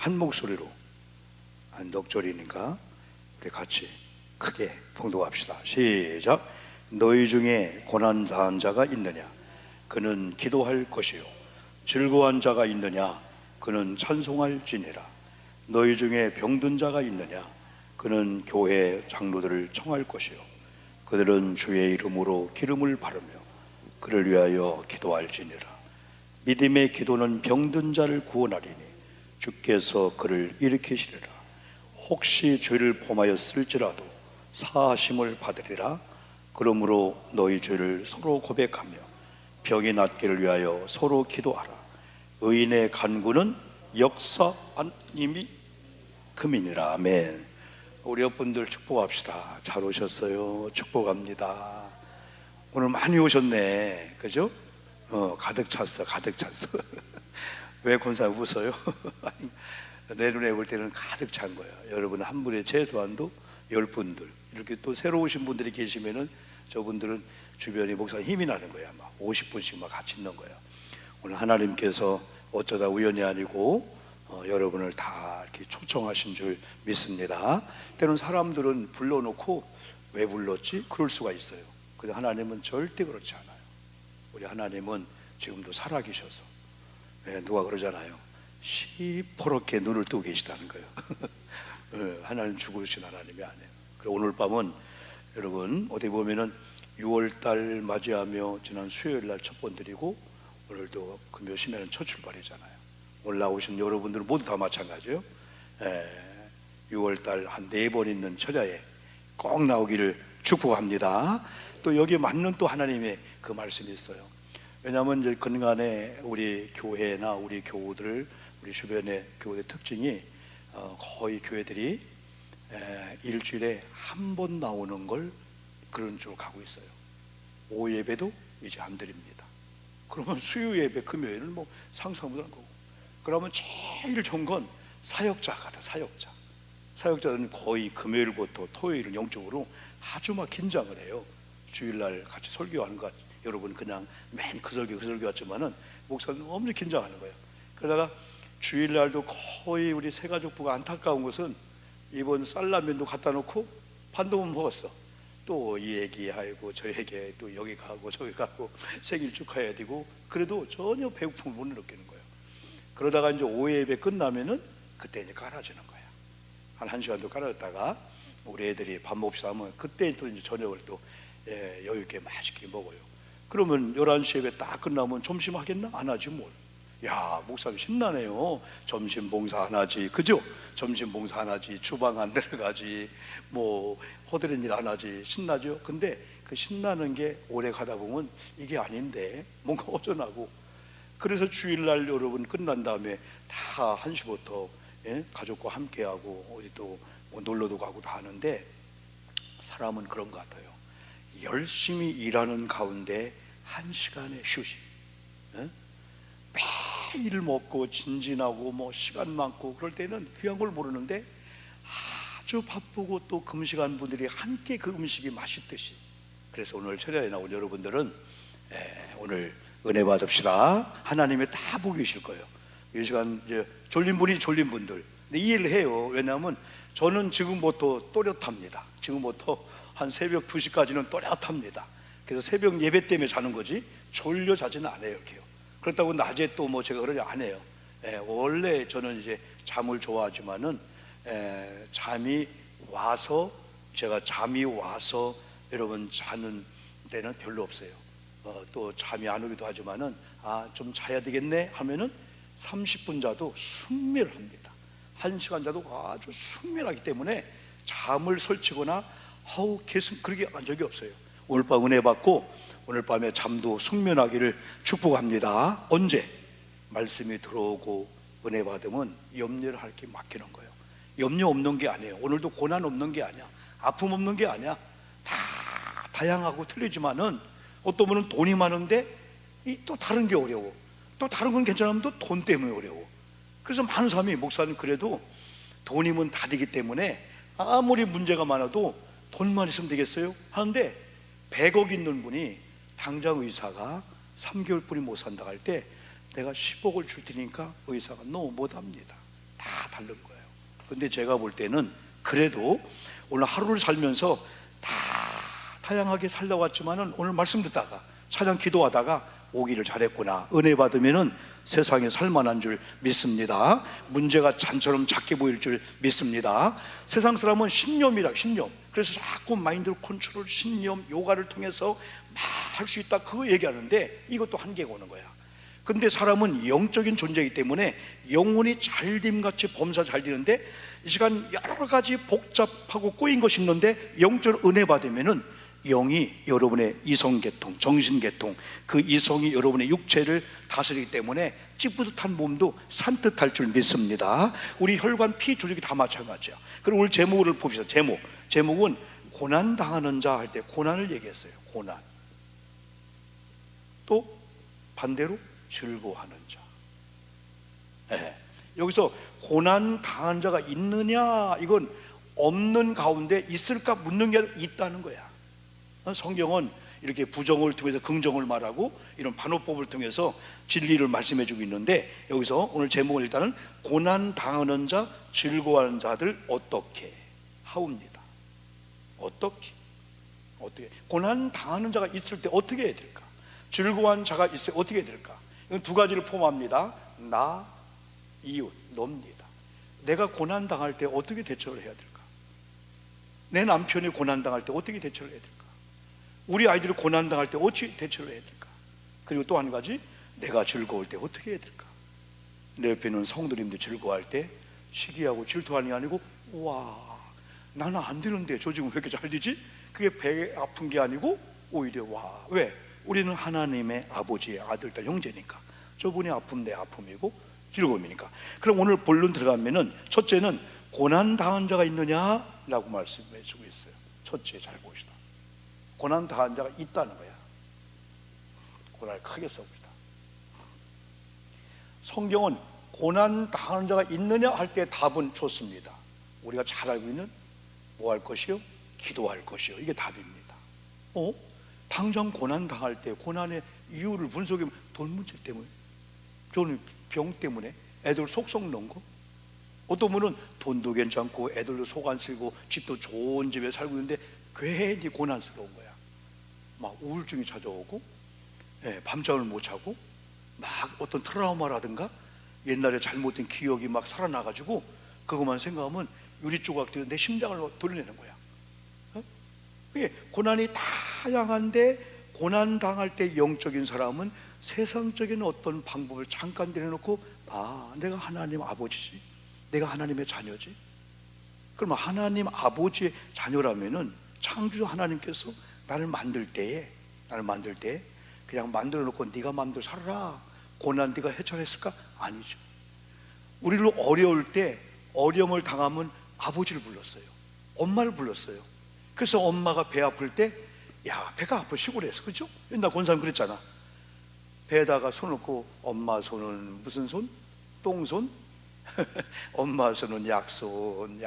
한 목소리로, 넉절이니까 우리 같이 크게 봉독합시다. 시작. 너희 중에 고난 당한 자가 있느냐? 그는 기도할 것이요. 즐거워한 자가 있느냐? 그는 찬송할지니라. 너희 중에 병든 자가 있느냐? 그는 교회 장로들을 청할 것이요. 그들은 주의 이름으로 기름을 바르며 그를 위하여 기도할지니라. 믿음의 기도는 병든 자를 구원하리니 주께서 그를 일으키시리라. 혹시 죄를 범하였을지라도 사하심을 받으리라. 그러므로 너희 죄를 서로 고백하며 병이 낫기를 위하여 서로 기도하라. 의인의 간구는 역사하님이 금이니라. 아멘. 우리 옆분들 축복합시다. 잘 오셨어요. 축복합니다. 오늘 많이 오셨네. 그죠? 가득 찼어. 가득 찼어. 왜 권사님 웃어요? 내 눈에 볼 때는 가득 찬 거예요. 여러분 한 분에 최소한도 10분들 이렇게 또 새로 오신 분들이 계시면은 저분들은 주변에 목사님 힘이 나는 거예요. 아마 50분씩 막 같이 있는 거예요. 오늘 하나님께서 어쩌다 우연이 아니고 여러분을 다 이렇게 초청하신 줄 믿습니다. 때로는 사람들은 불러놓고 왜 불렀지? 그럴 수가 있어요. 근데 하나님은 절대 그렇지 않아요. 우리 하나님은 지금도 살아계셔서, 누가 그러잖아요. 시퍼렇게 눈을 뜨고 계시다는 거예요. 하나님 죽으신 하나님이 아니에요. 그리고 오늘 밤은 여러분 어디 보면은 6월달 맞이하며 지난 수요일날 첫 번 드리고 오늘도 금요 심야는 첫 출발이잖아요. 오늘 나오신 여러분들은 모두 다 마찬가지예요. 6월달 한 4번 있는 철야에 꼭 나오기를 축복합니다. 또 여기에 맞는 또 하나님의 그 말씀이 있어요. 왜냐하면 이제 근간에 우리 교회나 우리 교우들, 우리 주변의 교우의 특징이 거의 교회들이 일주일에 한 번 나오는 걸 그런 쪽으로 가고 있어요. 오후 예배도 이제 안 드립니다. 그러면 수요 예배 금요일은 뭐 상상도 안 거고. 그러면 제일 좋은 건 사역자가 다 사역자. 사역자들은 거의 금요일부터 토요일은 영적으로 아주 막 긴장을 해요. 주일날 같이 설교하는 것 같아요. 여러분 그냥 맨 그 설교 같지만은 목사는 엄청 긴장하는 거예요. 그러다가 주일날도 거의 우리 새가족부가 안타까운 것은 이번 쌀라면도 갖다 놓고 반동은 먹었어. 또 이 얘기하고 저 얘기 또 여기 가고 저기 가고 생일 축하해야 되고 그래도 전혀 배고픔을 못 느끼는 거예요. 그러다가 이제 오후 예배 끝나면은 그때 이제 깔아주는 거예요. 한 1시간도 깔아줬다가 우리 애들이 밥 먹읍시다 하면 그때 또 이제 저녁을 또 여유 있게 맛있게 먹어요. 그러면 11시 예배 딱 끝나면 점심 하겠나? 안 하지 뭘. 야, 목사님 신나네요. 점심 봉사 안 하지, 그죠? 점심 봉사 안 하지, 주방 안 들어가지, 뭐 허드렛 일 안 하지, 신나죠? 근데 그 신나는 게 오래 가다 보면 이게 아닌데 뭔가 허전하고. 그래서 주일날 여러분 끝난 다음에 다 1시부터 가족과 함께하고 어디 또 뭐 놀러도 가고 다 하는데 사람은 그런 것 같아요. 열심히 일하는 가운데 1시간의 휴식, 매일 먹고 진진하고 뭐 시간 많고 그럴 때는 귀한 걸 모르는데 아주 바쁘고 또 금식한 분들이 함께 그 음식이 맛있듯이. 그래서 오늘 철야에 나온 여러분들은 오늘 은혜 받읍시다. 하나님이 다 보고 계실 거예요. 이 시간 이제 졸린 분이 졸린 분들 근데 이해를 해요. 왜냐하면 저는 지금부터 또렷합니다. 지금부터 한 새벽 2시까지는 또렷합니다. 그래서 새벽 예배 때문에 자는 거지 졸려 자지는 않아요. 이렇게요. 그렇다고 낮에 또 뭐 제가 그러지 안 해요. 원래 저는 이제 잠을 좋아하지만은 잠이 와서 제가 잠이 와서 여러분 자는 데는 별로 없어요. 또 잠이 안 오기도 하지만은 좀 자야 되겠네 하면은 30분 자도 숙면을 합니다. 1시간 자도 아주 숙면하기 때문에 잠을 설치거나 계속 그렇게 한 적이 없어요. 오늘 밤 은혜 받고 오늘 밤에 잠도 숙면하기를 축복합니다. 언제? 말씀이 들어오고 은혜 받으면 염려를 할 게 막히는 거예요. 염려 없는 게 아니에요. 오늘도 고난 없는 게 아니야. 아픔 없는 게 아니야. 다 다양하고 틀리지만은 어떤 분은 돈이 많은데 또 다른 게 어려워. 또 다른 건 괜찮으면 또 돈 때문에 어려워. 그래서 많은 사람이 목사님 그래도 돈이면 다 되기 때문에 아무리 문제가 많아도 돈만 있으면 되겠어요? 하는데 100억 있는 분이 당장 의사가 3개월뿐이 못 산다 할 때 내가 10억을 줄 테니까 의사가 너무 못합니다. 다 다른 거예요. 근데 제가 볼 때는 그래도 오늘 하루를 살면서 다 다양하게 살다 왔지만은 오늘 말씀 듣다가 찬양 기도하다가 오기를 잘했구나, 은혜 받으면은 세상에 살만한 줄 믿습니다. 문제가 잔처럼 작게 보일 줄 믿습니다. 세상 사람은 신념이라, 신념. 그래서 자꾸 마인드 컨트롤, 신념, 요가를 통해서 막 할 수 있다, 그거 얘기하는데 이것도 한계가 오는 거야. 근데 사람은 영적인 존재이기 때문에 영혼이 잘됨같이 범사 잘 되는데, 이 시간 여러 가지 복잡하고 꼬인 것이 있는데 영적으로 은혜 받으면은 영이 여러분의 이성계통, 정신계통, 그 이성이 여러분의 육체를 다스리기 때문에 찌뿌듯한 몸도 산뜻할 줄 믿습니다. 우리 혈관, 피, 조직이 다 마찬가지야. 그리고 오늘 제목을 봅시다. 제목은 고난당하는 자 할 때 고난을 얘기했어요. 고난. 또 반대로 즐거워하는 자. 네. 여기서 고난당한 자가 있느냐, 이건 없는 가운데 있을까 묻는 게 아니라 있다는 거야. 성경은 이렇게 부정을 통해서 긍정을 말하고 이런 반어법을 통해서 진리를 말씀해 주고 있는데, 여기서 오늘 제목은 일단은 고난 당하는 자, 즐거워하는 자들 어떻게 하옵니다. 어떻게 고난 당하는 자가 있을 때 어떻게 해야 될까? 즐거워하는 자가 있을 때 어떻게 해야 될까? 이건 두 가지를 포함합니다. 나, 이웃, 놉니다. 내가 고난 당할 때 어떻게 대처를 해야 될까? 내 남편이 고난 당할 때 어떻게 대처를 해야 될까? 우리 아이들이 고난당할 때 어떻게 대처를 해야 될까? 그리고 또 한 가지, 내가 즐거울 때 어떻게 해야 될까? 내 옆에 있는 성도님들 즐거워할 때 시기하고 질투하는 게 아니고, 와, 나는 안 되는데 저 지금 왜 이렇게 잘 되지? 그게 배 아픈 게 아니고 오히려 와, 왜? 우리는 하나님의 아버지의 아들, 딸, 형제니까. 저분이 아픔 내 아픔이고 즐거움이니까. 그럼 오늘 본론 들어가면은 첫째는 고난당한 자가 있느냐라고 말씀해 주고 있어요. 첫째, 잘 보시다. 고난 당한 자가 있다는 거야. 고난을 크게 써봅시다. 성경은 고난 당하는 자가 있느냐 할 때 답은 좋습니다. 우리가 잘 알고 있는 뭐 할 것이요? 기도할 것이요. 이게 답입니다. 당장 고난 당할 때 고난의 이유를 분석하면 돈 문제 때문에, 저는 병 때문에, 애들 속썩 넣은 거, 어떤 분은 돈도 괜찮고 애들도 속 안 쓰고 집도 좋은 집에 살고 있는데 괜히 고난스러운 거야. 막 우울증이 찾아오고, 밤잠을 못 자고, 막 어떤 트라우마라든가 옛날에 잘못된 기억이 막 살아나가지고 그것만 생각하면 유리조각들이 내 심장을 돌려내는 거야. 고난이 다양한데 고난 당할 때 영적인 사람은 세상적인 어떤 방법을 잠깐 내려놓고, 아, 내가 하나님 아버지지, 내가 하나님의 자녀지. 그러면 하나님 아버지의 자녀라면은 창조 하나님께서 나를 만들 때 그냥 만들어 놓고 네가 마음대로 살아라, 고난 네가 해결했을까? 아니죠. 우리를 어려울 때, 어려움을 당하면 아버지를 불렀어요. 엄마를 불렀어요. 그래서 엄마가 배 아플 때, 야, 배가 아파 시골에서, 그죠? 옛날 권사님 그랬잖아. 배에다가 손 놓고, 엄마 손은 무슨 손? 똥손? 엄마 손은 약손.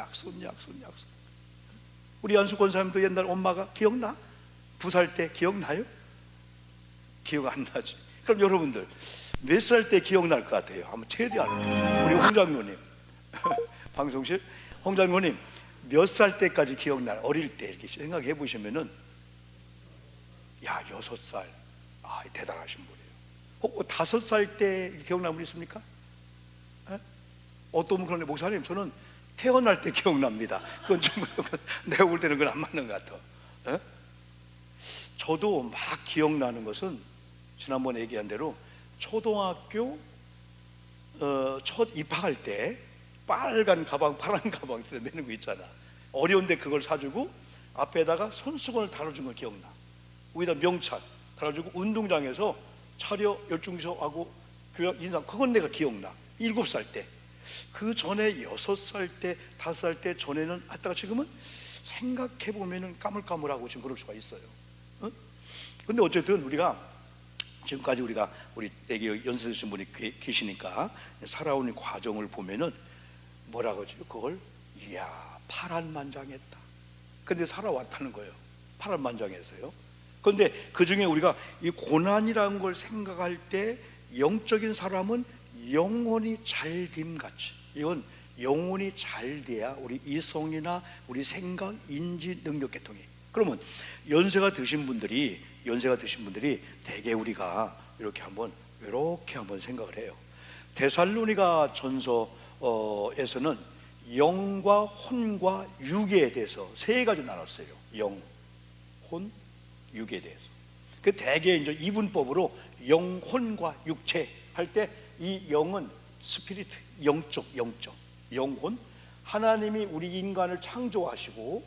우리 안수 권사님도 옛날 엄마가 기억나? 부살 때 기억나요? 기억 안 나지? 그럼 여러분들 몇 살 때 기억날 것 같아요? 한번 최대한 우리 홍 장로님 방송실 홍 장로님 몇 살 때까지 기억날? 어릴 때 이렇게 생각해 보시면은, 야, 6살, 아, 대단하신 분이에요. 혹 5살 때 기억나는 분 있습니까? 어떤 분 그러네, 목사님 저는 태어날 때 기억납니다. 그건 좀 내가 볼 때는 그건 안 맞는 것 같아. 저도 막 기억나는 것은 지난번에 얘기한 대로 초등학교 첫 입학할 때 빨간 가방, 파란 가방 내는 거 있잖아. 어려운데 그걸 사주고 앞에다가 손수건을 달아준 거 기억나. 위에다 명찰 달아주고 운동장에서 차려 열중서하고 교양 인상, 그건 내가 기억나. 7살 때. 그 전에 6살 때, 5살 때 전에는 하다가 지금은 생각해보면은 까물까물하고 지금 그럴 수가 있어요. 근데 어쨌든 우리가 지금까지 우리 애기 연세드신 분이 계시니까 살아온 과정을 보면은 뭐라고 하죠? 그걸, 이야, 파란만장했다. 근데 살아왔다는 거예요. 파란만장해서요. 그런데 그 중에 우리가 이 고난이라는 걸 생각할 때 영적인 사람은 영혼이 잘됨같이, 이건 영혼이 잘 돼야 우리 이성이나 우리 생각, 인지, 능력 계통이. 그러면 연세가 드신 분들이 대개 우리가 이렇게 한번 생각을 해요. 데살로니가 전서에서는 영과 혼과 육에 대해서 세 가지 나눴어요. 영, 혼, 육에 대해서. 그 대개 이제 이분법으로 영, 혼과 육체 할 때 이 영은 스피리트, 영적, 영혼. 하나님이 우리 인간을 창조하시고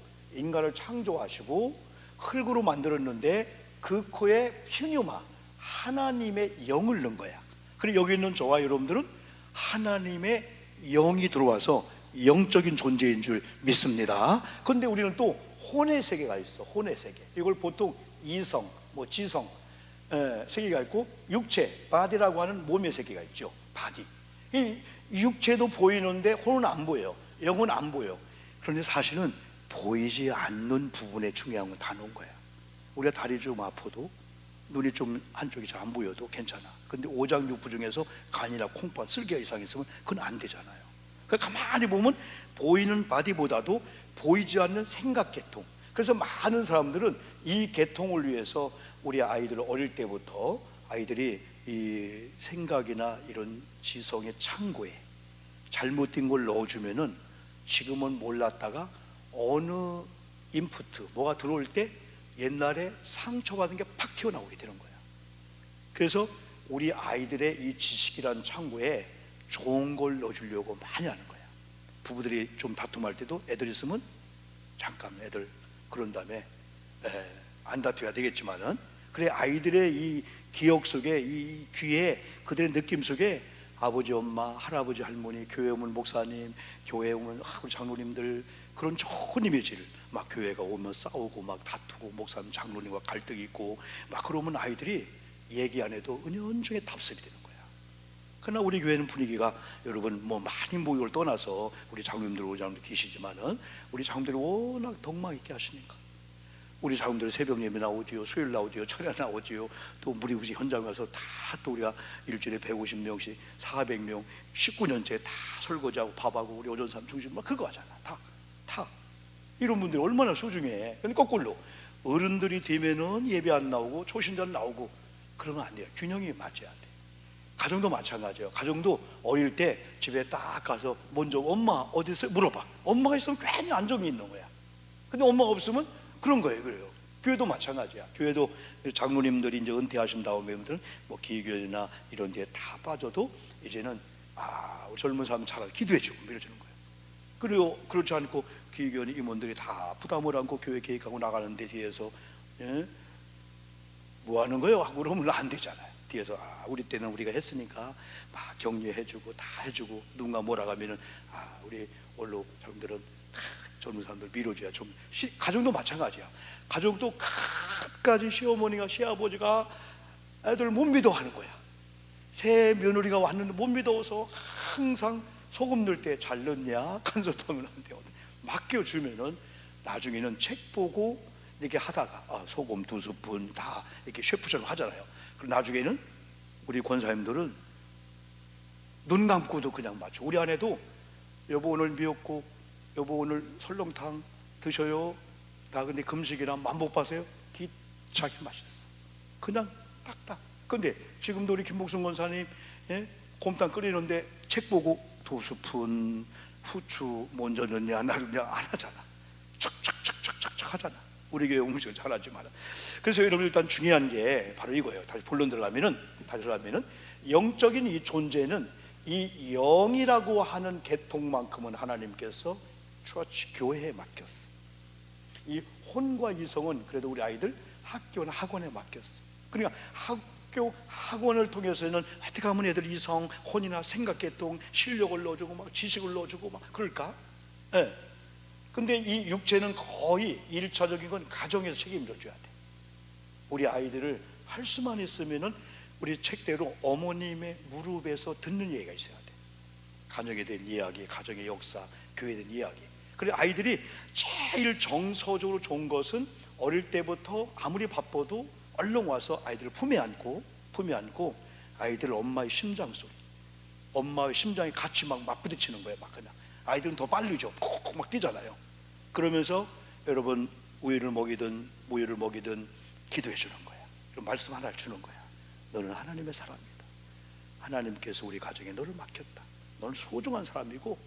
흙으로 만들었는데 그 코에 피뉴마, 하나님의 영을 넣은 거야. 그리고 여기 있는 저와 여러분들은 하나님의 영이 들어와서 영적인 존재인 줄 믿습니다. 그런데 우리는 또 혼의 세계가 있어. 혼의 세계. 이걸 보통 이성, 지성 세계가 있고, 육체, 바디라고 하는 몸의 세계가 있죠. 바디. 이 육체도 보이는데 혼은 안 보여요. 영은 안 보여. 그런데 사실은 보이지 않는 부분에 중요한 건 다 놓은 거야. 우리가 다리 좀 아파도, 눈이 좀 한쪽이 잘 안 보여도 괜찮아. 근데 오장육부 중에서 간이나 콩팥, 쓸개 이상 있으면 그건 안 되잖아요. 그러니까 가만히 보면 보이는 바디보다도 보이지 않는 생각 계통. 그래서 많은 사람들은 이 계통을 위해서 우리 아이들 어릴 때부터 아이들이 이 생각이나 이런 지성의 창고에 잘못된 걸 넣어주면은 지금은 몰랐다가 어느 인푸트, 뭐가 들어올 때 옛날에 상처받은 게 팍 튀어나오게 되는 거야. 그래서 우리 아이들의 이 지식이란 창고에 좋은 걸 넣어주려고 많이 하는 거야. 부부들이 좀 다툼할 때도 애들 있으면 잠깐 애들 그런 다음에 안 다투어야 되겠지만은, 그래 아이들의 이 기억 속에, 이 귀에, 그들의 느낌 속에 아버지, 엄마, 할아버지, 할머니, 교회 오면 목사님, 교회 오면 우리 장로님들, 그런 좋은 이미지를, 막 교회가 오면 싸우고 막 다투고 목사님, 장로님과 갈등이 있고 막 그러면 아이들이 얘기 안 해도 은연중에 답습이 되는 거야. 그러나 우리 교회는 분위기가, 여러분 뭐 많이 모임을 떠나서 우리 장로님들, 오장님들 계시지만은 우리 장로님들이 워낙 덕망 있게 하시니까 우리 장로님들 새벽 예배 나오지요, 수요일 나오지요, 철야 나오지요. 또 무리부지 현장 가서 다 또 우리가 일주일에 150명씩 400명 19년째 다 설거지하고 밥하고 우리 오전삼 중심 막 그거 하잖아. 다 이런 분들이 얼마나 소중해. 근데 거꾸로 어른들이 되면은 예배 안 나오고 초신자는 나오고 그러면 안 돼요. 균형이 맞아야 돼. 가정도 마찬가지예요. 가정도 어릴 때 집에 딱 가서 먼저 엄마 어디 있어요? 물어봐. 엄마가 있으면 괜히 안정이 있는 거야. 근데 엄마가 없으면 그런 거예요. 그래요. 교회도 마찬가지야. 교회도 장로님들이 이제 은퇴하신 다음에 뭐 기교회나 이런 데에 다 빠져도 이제는 우리 젊은 사람 잘 기도해주고 밀어주는 거예요. 그리고 그렇지 않고 기교회 임원들이 다 부담을 안고 교회 계획하고 나가는데 뒤에서 뭐 하는 거예요? 하고 그러면 안 되잖아요. 뒤에서 우리 때는 우리가 했으니까 막 격려해주고 다 해주고, 누군가 뭐라 하면은 우리 원로 사람들은 젊은 사람들 밀어줘야 좀. 가정도 마찬가지야. 가정도 끝까지 시어머니가, 시아버지가 애들 못 믿어 하는 거야. 새 며느리가 왔는데 못 믿어서 항상 소금 넣을 때 잘 넣냐, 간섭하면 안 돼요. 맡겨주면은 나중에는 책 보고 이렇게 하다가 소금 2스푼 다 이렇게 셰프처럼 하잖아요. 그럼 나중에는 우리 권사님들은 눈 감고도 그냥 맞춰. 우리 아내도 여보 오늘 미역국, 여보 오늘 설렁탕 드셔요. 나 근데 금식이라 만복 봐세요. 기차게 맛있어. 그냥 딱딱. 근데 지금도 우리 김복순 권사님 곰탕 끓이는데 책 보고 2스푼 후추 먼저 넣냐 나누냐 안 하잖아. 척척척척척척 하잖아. 우리 교회 음식을 잘하지만. 그래서 여러분 일단 중요한 게 바로 이거예요. 다시 본론 들어가면은 영적인 이 존재는 이 영이라고 하는 계통만큼은 하나님께서 처치 교회에 맡겼어. 이 혼과 이성은 그래도 우리 아이들 학교나 학원에 맡겼어. 그러니까 학교 학원을 통해서는 어떻게 하면 애들 이성, 혼이나 생각 계통, 실력을 넣어주고 막 지식을 넣어주고 막 그럴까? 근데 이 육체는 거의 1차적인 건 가정에서 책임져 줘야 돼. 우리 아이들을 할 수만 있으면은 우리 책대로 어머님의 무릎에서 듣는 얘기가 있어야 돼. 가정에 대한 이야기, 가정의 역사, 교회에 대한 이야기. 그래 아이들이 제일 정서적으로 좋은 것은 어릴 때부터 아무리 바빠도 얼른 와서 아이들을 품에 안고 아이들 엄마의 심장 소리, 엄마의 심장이 같이 막 맞부딪히는 거예요. 막 그냥 아이들은 더 빨리죠. 콕콕 막 뛰잖아요. 그러면서 여러분 우유를 먹이든 무유를 먹이든 기도해 주는 거야. 그럼 말씀 하나를 주는 거야. 너는 하나님의 사람이다. 하나님께서 우리 가정에 너를 맡겼다. 너는 소중한 사람이고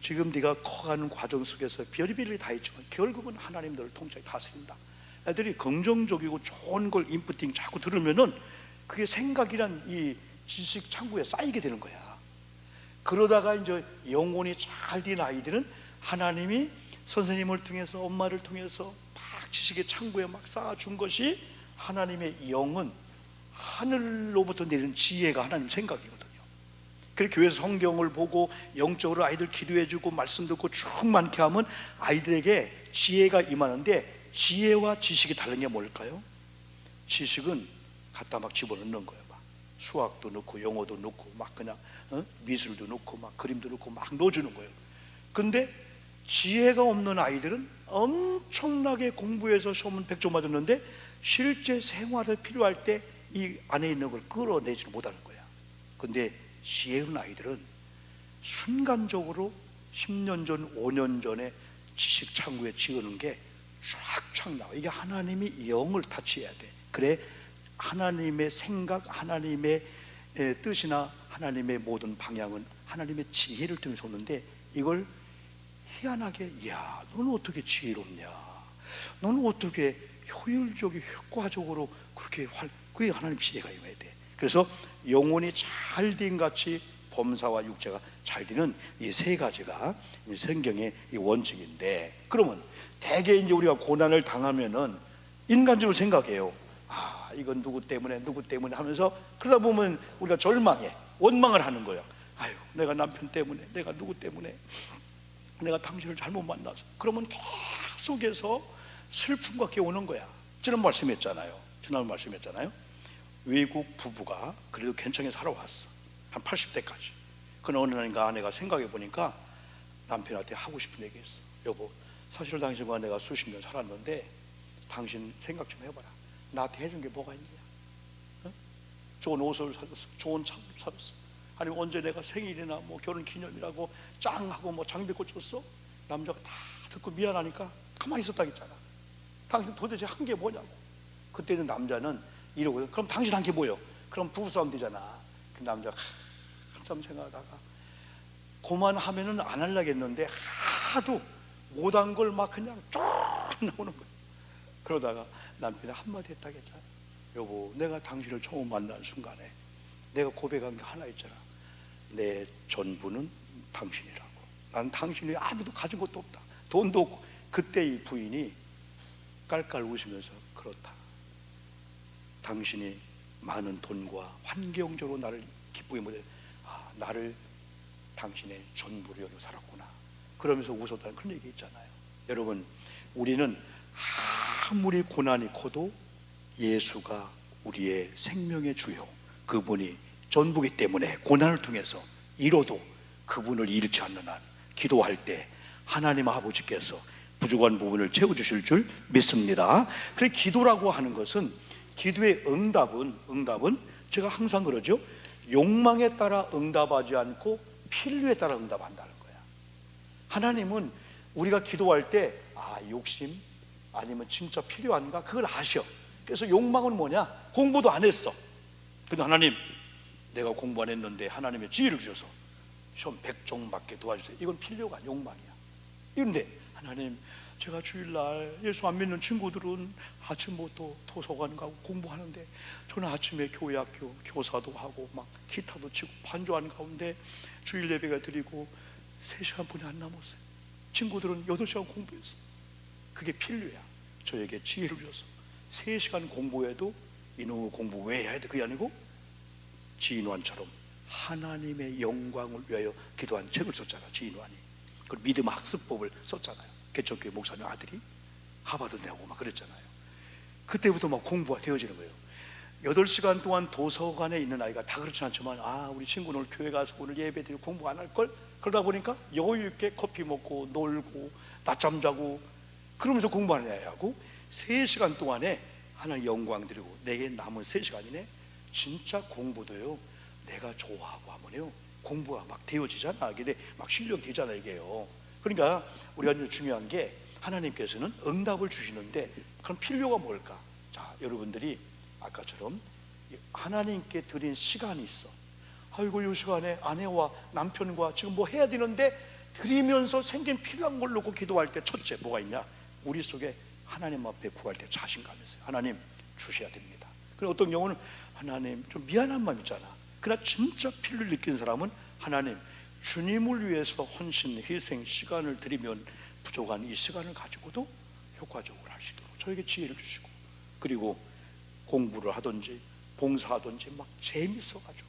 지금 네가 커가는 과정 속에서 별의별 일이 다 있지만 결국은 하나님 너를 통째로 다스린다. 애들이 긍정적이고 좋은 걸 인프팅 자꾸 들으면은 그게 생각이란 이 지식 창구에 쌓이게 되는 거야. 그러다가 이제 영혼이 잘 된 아이들은 하나님이 선생님을 통해서 엄마를 통해서 막 지식의 창구에 막 쌓아준 것이 하나님의 영은 하늘로부터 내리는 지혜가 하나님 생각이거든요. 그래서 교회에서 성경을 보고 영적으로 아이들 기도해주고 말씀 듣고 충만케 하면 아이들에게 지혜가 임하는데, 지혜와 지식이 다른 게 뭘까요? 지식은 갖다 막 집어넣는 거예요. 막 수학도 넣고 영어도 넣고 막 그냥 미술도 넣고 막 그림도 넣고 막 넣어주는 거예요. 근데 지혜가 없는 아이들은 엄청나게 공부해서 시험은 100점 맞았는데 실제 생활을 필요할 때 이 안에 있는 걸 끌어내지 못하는 거야. 근데 지혜 있는 아이들은 순간적으로 10년 전, 5년 전에 지식 창구에 지어놓은 게 쫙쫙 나와. 이게 하나님이 영을 타치해야 돼. 그래 하나님의 생각, 하나님의 뜻이나 하나님의 모든 방향은 하나님의 지혜를 통해서 오는데, 이걸 희한하게 야 너는 어떻게 지혜롭냐, 너는 어떻게 효율적이고 효과적으로 그렇게 그게 하나님 지혜가 임해야 돼. 그래서 영혼이 잘된 같이 범사와 육체가 잘 되는 이 세 가지가 성경의 이 원칙인데, 그러면 대개 이제 우리가 고난을 당하면은 인간적으로 생각해요. 아 이건 누구 때문에 하면서 그러다 보면 우리가 절망해, 원망을 하는 거예요. 아유 내가 남편 때문에, 내가 누구 때문에, 내가 당신을 잘못 만나서. 그러면 계속해서 슬픔과 깨우는 거야. 지난 말씀했잖아요. 외국 부부가 그래도 괜찮게 살아왔어. 한 80대까지. 그러나 어느 날인가 아내가 생각해 보니까 남편한테 하고 싶은 얘기 했어. 여보, 사실 당신과 내가 수십 년 살았는데 당신 생각 좀 해봐라. 나한테 해준 게 뭐가 있냐? 어? 좋은 옷을 사줬어, 좋은 차를 사줬어. 아니 언제 내가 생일이나 뭐 결혼 기념이라고 짱하고 뭐 장비꽃 줬어? 남자가 다 듣고 미안하니까 가만히 있었다겠잖아. 당신 도대체 한 게 뭐냐고. 그때는 남자는 이러고요. 그럼 당신 한 게 뭐요? 그럼 부부싸움 되잖아. 그 남자가 한참 생각하다가 그만하면은 안 하려겠는데 하도 못한 걸 막 그냥 쭉 나오는 거예요. 그러다가 남편이 한마디 했다겠잖아. 여보, 내가 당신을 처음 만난 순간에 내가 고백한 게 하나 있잖아. 내 전부는 당신이라고. 난 당신이 아무도 가진 것도 없다, 돈도 없고. 그때 이 부인이 깔깔 웃으면서 그렇다, 당신이 많은 돈과 환경적으로 나를 기쁘게 못해, 나를 당신의 전부로 여겨 살았구나, 그러면서 웃었다는 그런 얘기 있잖아요. 여러분, 우리는 아무리 고난이 커도 예수가 우리의 생명의 주요, 그분이 전부기 때문에 고난을 통해서 이뤄도 그분을 잃지 않는 한 기도할 때 하나님 아버지께서 부족한 부분을 채워주실 줄 믿습니다. 그래서 기도라고 하는 것은, 기도의 응답은 제가 항상 그러죠. 욕망에 따라 응답하지 않고 필요에 따라 응답한다는 거야. 하나님은 우리가 기도할 때 욕심 아니면 진짜 필요한가 그걸 아셔. 그래서 욕망은 뭐냐? 공부도 안 했어. 근데 하나님, 내가 공부 안 했는데 하나님의 지혜를 주셔서 시험 100종 맞게 도와주세요. 이건 필요가 아니야, 욕망이야. 그런데 하나님, 제가 주일날 예수 안 믿는 친구들은 아침부터 도서관 가고 공부하는데 저는 아침에 교회 학교 교사도 하고 막 기타도 치고 반주하는 가운데 주일 예배가 드리고 3시간뿐이 안 남았어요. 친구들은 8시간 공부했어. 그게 필요야. 저에게 지혜를 주셔서 3시간 공부해도 이놈의 공부 왜 해야 돼? 그게 아니고 지인환처럼 하나님의 영광을 위하여 기도한 책을 썼잖아. 지인환이 그 믿음 학습법을 썼잖아요. 개척교회 목사님 아들이 하버드 내고 막 그랬잖아요. 그때부터 막 공부가 되어지는 거예요. 8시간 동안 도서관에 있는 아이가 다 그렇진 않지만, 우리 친구는 오늘 교회 가서 오늘 예배 드리고 공부 안 할걸? 그러다 보니까 여유 있게 커피 먹고 놀고 낮잠 자고 그러면서 공부하는 애하고 3시간 동안에 하나님 영광 드리고 내게 남은 3시간이네 진짜 공부도요, 내가 좋아하고 하면요 공부가 막 되어지잖아. 근데 막 실력되잖아 이게요. 그러니까 우리가 이제 중요한 게 하나님께서는 응답을 주시는데 그럼 필요가 뭘까? 자, 여러분들이 아까처럼 하나님께 드린 시간이 있어. 아이고 이 시간에 아내와 남편과 지금 뭐 해야 되는데 드리면서 생긴 필요한 걸 놓고 기도할 때 첫째 뭐가 있냐? 우리 속에 하나님 앞에 구할 때 자신감이 있어요. 하나님 주셔야 됩니다. 그리고 어떤 경우는 하나님 좀 미안한 마음 있잖아. 그러나 진짜 필요를 느낀 사람은 하나님 주님을 위해서 헌신, 희생, 시간을 드리면 부족한 이 시간을 가지고도 효과적으로 할 수 있도록 저에게 지혜를 주시고, 그리고 공부를 하든지 봉사하든지 막 재밌어가지고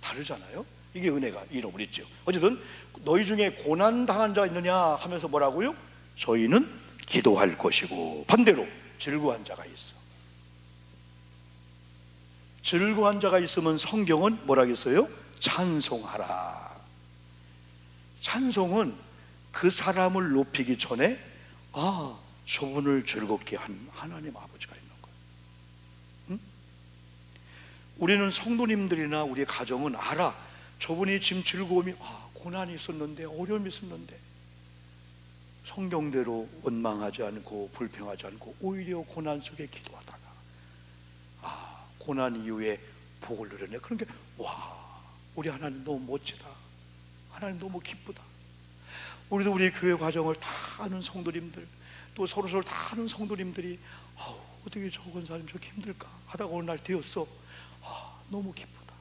다르잖아요. 이게 은혜가 잃어버렸죠. 어쨌든 너희 중에 고난당한 자 있느냐 하면서 뭐라고요? 저희는 기도할 것이고, 반대로 즐거운 자가 있어. 즐거운 자가 있으면 성경은 뭐라겠어요? 찬송하라. 찬송은 그 사람을 높이기 전에 저분을 즐겁게 한 하나님 아버지가 있는 거예요. 응? 우리는 성도님들이나 우리 가정은 알아. 저분이 지금 즐거움이 고난이 있었는데, 어려움이 있었는데, 성경대로 원망하지 않고 불평하지 않고 오히려 고난 속에 기도하다가 고난 이후에 복을 누렸네. 그런 게 우리 하나님 너무 멋지다. 하나님 너무 기쁘다. 우리도 우리 교회 과정을 다 아는 성도님들, 또 서로서로 다 아는 성도님들이 어떻게 저 권사님 저렇게 힘들까 하다가 어느 날 되었어. 너무 기쁘다.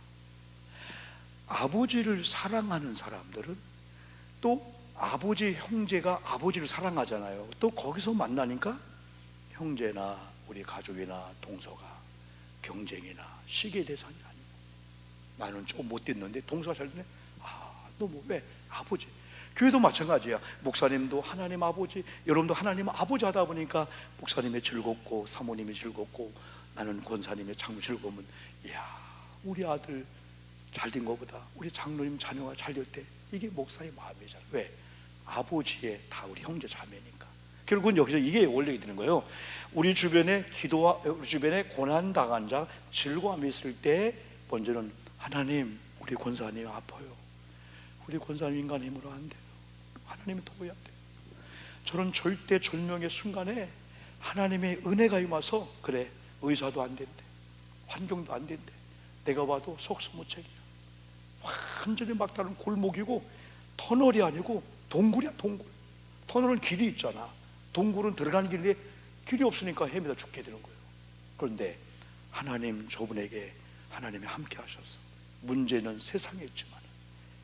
아버지를 사랑하는 사람들은 또 아버지, 형제가 아버지를 사랑하잖아요. 또 거기서 만나니까 형제나 우리 가족이나 동서가 경쟁이나 시기의 대상이 아니고, 나는 조금 못 됐는데 동서가 잘 됐네. 너무 왜? 아버지. 교회도 마찬가지야. 목사님도 하나님 아버지, 여러분도 하나님 아버지 하다 보니까 목사님이 즐겁고 사모님이 즐겁고 나는 권사님의 참 즐거움은, 우리 아들 잘 된 것보다 우리 장로님 자녀가 잘 될 때 이게 목사의 마음이잖아. 왜? 아버지의 다 우리 형제 자매니까. 결국은 여기서 이게 원력이 되는 거예요. 우리 주변에 우리 주변에 고난 당한 자, 즐거움이 있을 때 먼저는 하나님, 우리 권사님 아파요. 우리 권사님 인간 힘으로 안 돼요. 하나님이 도와야 돼요. 저런 절대절명의 순간에 하나님의 은혜가 임해서, 그래, 의사도 안 된대, 환경도 안 된대, 내가 봐도 속수무책이야. 완전히 막다른 골목이고, 터널이 아니고 동굴이야, 동굴. 터널은 길이 있잖아. 동굴은 들어가는 길인데 길이 없으니까 헤매다 죽게 되는 거예요. 그런데 하나님, 저분에게 하나님이 함께 하셔서, 문제는 세상에 있지만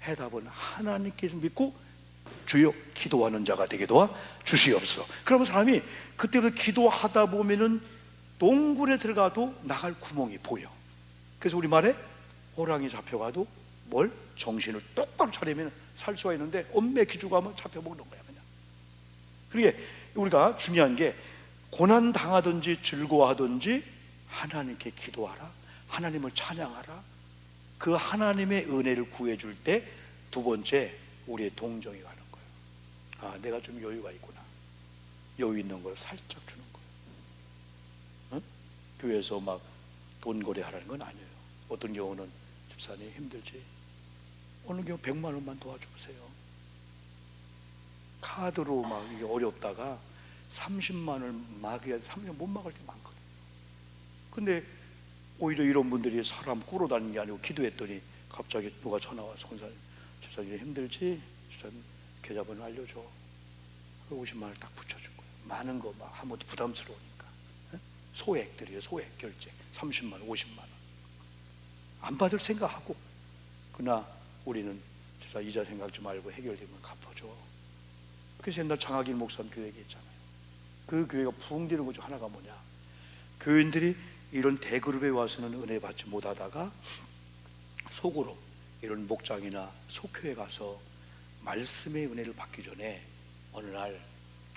해답은 하나님께서 믿고 주여 기도하는 자가 되게 도와 주시옵소서. 그러면 사람이 그때부터 기도하다 보면은 동굴에 들어가도 나갈 구멍이 보여. 그래서 우리 말에 호랑이 잡혀가도 정신을 똑바로 차리면 살 수가 있는데, 엄매 기죽하면 잡혀먹는 거야 그냥. 그러니까 우리가 중요한 게, 고난 당하든지 즐거워하든지 하나님께 기도하라, 하나님을 찬양하라. 그 하나님의 은혜를 구해줄 때 두 번째, 우리의 동정이 가는 거예요. 내가 좀 여유가 있구나. 여유 있는 걸 살짝 주는 거예요. 응? 교회에서 막 돈 거래하라는 건 아니에요. 어떤 경우는 집사님 힘들지, 어느 경우 100만 원만 도와주세요. 카드로 막 이게 어렵다가 30만 원을 막아야 3년 못 막을 때 많거든요. 근데 오히려 이런 분들이 사람 꾸러다니는 게 아니고, 기도했더니 갑자기 누가 전화 와서, 권사님 집사님 힘들지? 집사님 계좌번호 알려줘. 50만 원을 딱 붙여준 거예요. 많은 거 막 하면 부담스러우니까. 소액들이에요. 소액 결제 30만 원, 50만 원 안 받을 생각하고, 그러나 우리는 진짜 이자 생각지 말고 해결되면 갚아줘. 그래서 옛날 장학일 목사님 교회 얘기했잖아요. 그 교회가 부흥되는 것 중 하나가 뭐냐, 교인들이 이런 대그룹에 와서는 은혜 받지 못하다가 속으로 이런 목장이나 속회에 가서 말씀의 은혜를 받기 전에 어느 날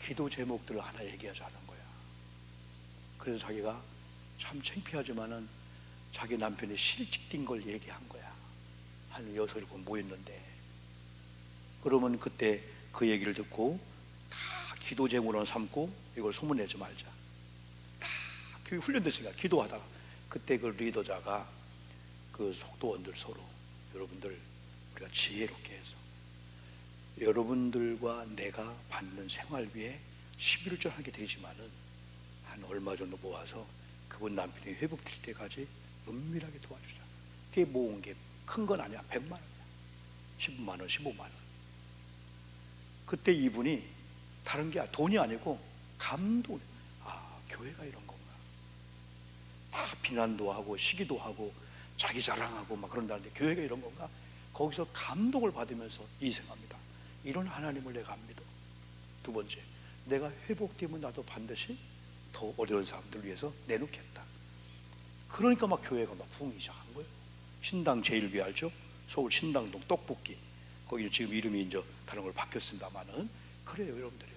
기도 제목들을 하나 얘기하자는 거야. 그래서 자기가 참 창피하지만은 자기 남편이 실직된 걸 얘기한 거야. 한 6, 7번 모였는데, 그러면 그때 그 얘기를 듣고 다 기도 제목으로 삼고 이걸 소문내지 말자. 다 교육 훈련됐으니까 기도하다가, 그때 그 리더자가 그 속도원들 서로, 여러분들 우리가 지혜롭게 해서 여러분들과 내가 받는 생활비에 11조 하게 되지만은 한 얼마 정도 모아서 그분 남편이 회복될 때까지 은밀하게 도와주자. 그게 모은 게 큰 건 아니야. 100만 원이야. 15만 원, 15만 원. 그때 이분이 다른 게 돈이 아니고 감동. 아, 교회가 이런 건가. 다 비난도 하고 시기도 하고 자기 자랑하고 막 그런다는데 교회가 이런 건가. 거기서 감동을 받으면서 이 생각합니다. 이런 하나님을 내가 안 믿어. 두 번째, 내가 회복되면 나도 반드시 더 어려운 사람들 위해서 내놓겠다. 그러니까 막 교회가 막 부흥이 시작한 거예요. 신당 제일교회 알죠? 서울 신당동 떡볶이. 거기는 지금 이름이 이제 다른 걸 바뀌었습니다만은 그래요, 여러분들이요.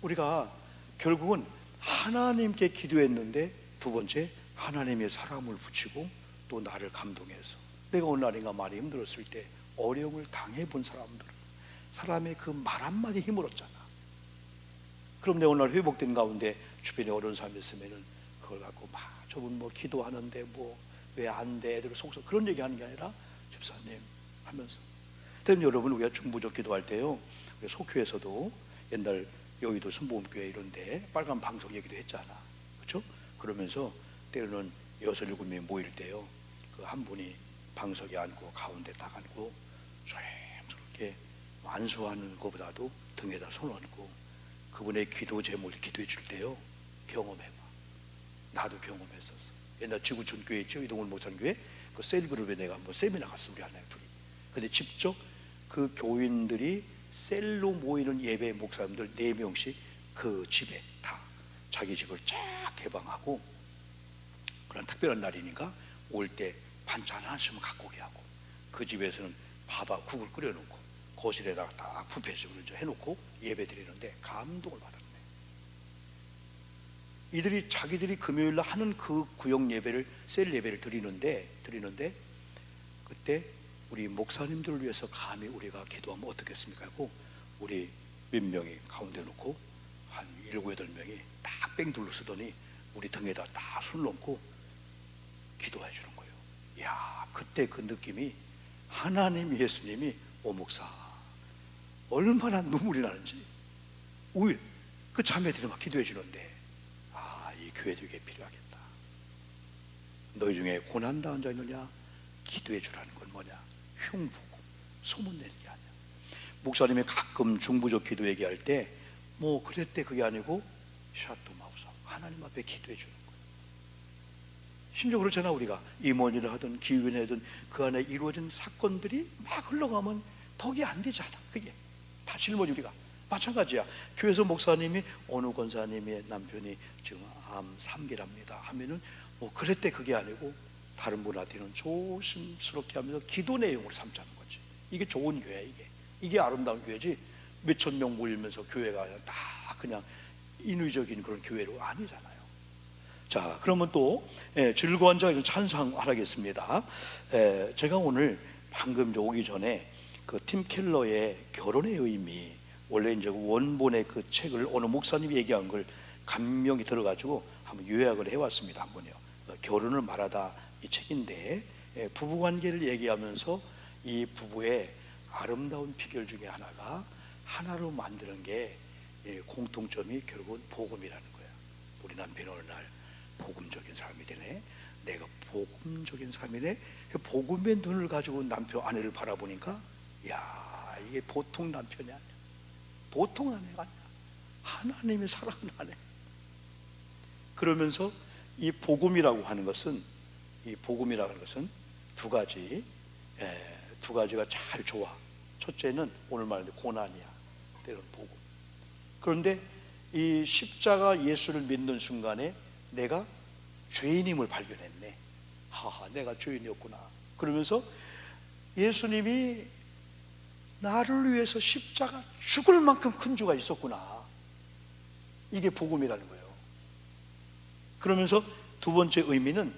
우리가 결국은 하나님께 기도했는데 두 번째, 하나님의 사람을 붙이고 또 나를 감동해서 내가 어느 날인가 많이 힘들었을 때 어려움을 당해본 사람들은 사람의 그 말 한마디 힘을 얻잖아. 그럼 내가 어느 날 회복된 가운데 주변에 어려운 사람이 있으면은 그걸 갖고 막 저분 뭐 기도하는데 뭐 왜 안 돼? 애들 속서 그런 얘기하는 게 아니라 집사님 하면서. 때문에 여러분 우리가 중부적 기도할 때요. 우리 속교에서도 옛날 여의도 순복음교회 이런데 빨간 방석 얘기도 했잖아. 그렇죠? 그러면서 때로는 6, 7명이 모일 때요. 그 한 분이 방석에 앉고 가운데 딱 앉고 조용스럽게 안수하는 것보다도 등에다 손 얹고 그분의 기도 제목을 기도해 줄 때요. 경험해봐. 나도 경험했었어. 옛날 지구촌 교회 있죠? 이동훈 목사님 교회 그 셀그룹에 내가 한번 세미나 갔어. 우리 하나님 둘이. 근데 직접 그 교인들이 셀로 모이는 예배 목사님들 4명씩 그 집에 다 자기 집을 쫙 개방하고 그런 특별한 날이니까 올 때 반찬 하나씩만 갖고 오게 하고 그 집에서는 밥하고 국을 끓여놓고 거실에다가 딱 뷔페식으로 해놓고 예배 드리는데 감동을 받았네. 이들이 자기들이 금요일날 하는 그 구역 예배를 셀 예배를 드리는데 그때 우리 목사님들을 위해서 감히 우리가 기도하면 어떻겠습니까? 하고 우리 몇 명이 가운데 놓고 한 7, 8명이 딱 뺑 둘러쓰더니 우리 등에다 딱 손 얹고 기도해 주는 거예요. 이야, 그때 그 느낌이 하나님 예수님이 오 목사 얼마나 눈물이 나는지 우리 그 자매들이 막 기도해 주는데 아, 이 교회도 이게 필요하겠다. 너희 중에 고난당한 자 있느냐? 기도해 주라는 건 뭐냐? 흉보고 소문내는 게 아니야. 목사님이 가끔 중부적 기도 얘기할 때 뭐 그랬대 그게 아니고 샤또 마우사 하나님 앞에 기도해 주는 거예요. 심지어 그렇잖아. 우리가 임원일을 하든 기후위원회 하든 그 안에 이루어진 사건들이 막 흘러가면 덕이 안 되잖아. 그게 다 짊어지. 우리가 마찬가지야. 교회에서 목사님이 어느 권사님의 남편이 지금 암 3기랍니다 하면은 뭐 그랬대 그게 아니고 다른 분한테는 조심스럽게 하면서 기도 내용을 삼자는 거지. 이게 좋은 교회야. 이게 아름다운 교회지. 몇천 명 모이면서 교회가 아니라 다 그냥 인위적인 그런 교회로 아니잖아요. 자, 그러면 또 즐거운 자 찬송하겠습니다. 제가 오늘 방금 오기 전에 그 팀 켈러의 결혼의 의미, 원래 이제 원본의 그 책을 어느 목사님이 얘기한 걸 감명이 들어가지고 한번 요약을 해왔습니다. 한번요. 결혼을 말하다 이 책인데 부부관계를 얘기하면서 이 부부의 아름다운 비결 중에 하나가 하나로 만드는 게 공통점이 결국은 복음이라는 거야. 우리 남편이 어느 날 복음적인 사람이 되네. 내가 복음적인 사람이네. 복음의 눈을 가지고 남편 아내를 바라보니까 야, 이게 보통 남편이 아니야. 보통 아내가 아니야. 하나님의 사랑하는 아내. 그러면서 이 복음이라고 하는 것은 두 가지가 잘 좋아. 첫째는 오늘 말하는 고난이야. 때로는 복음. 그런데 이 십자가 예수를 믿는 순간에 내가 죄인임을 발견했네. 하하, 내가 죄인이었구나. 그러면서 예수님이 나를 위해서 십자가 죽을 만큼 큰 죄가 있었구나. 이게 복음이라는 거예요. 그러면서 두 번째 의미는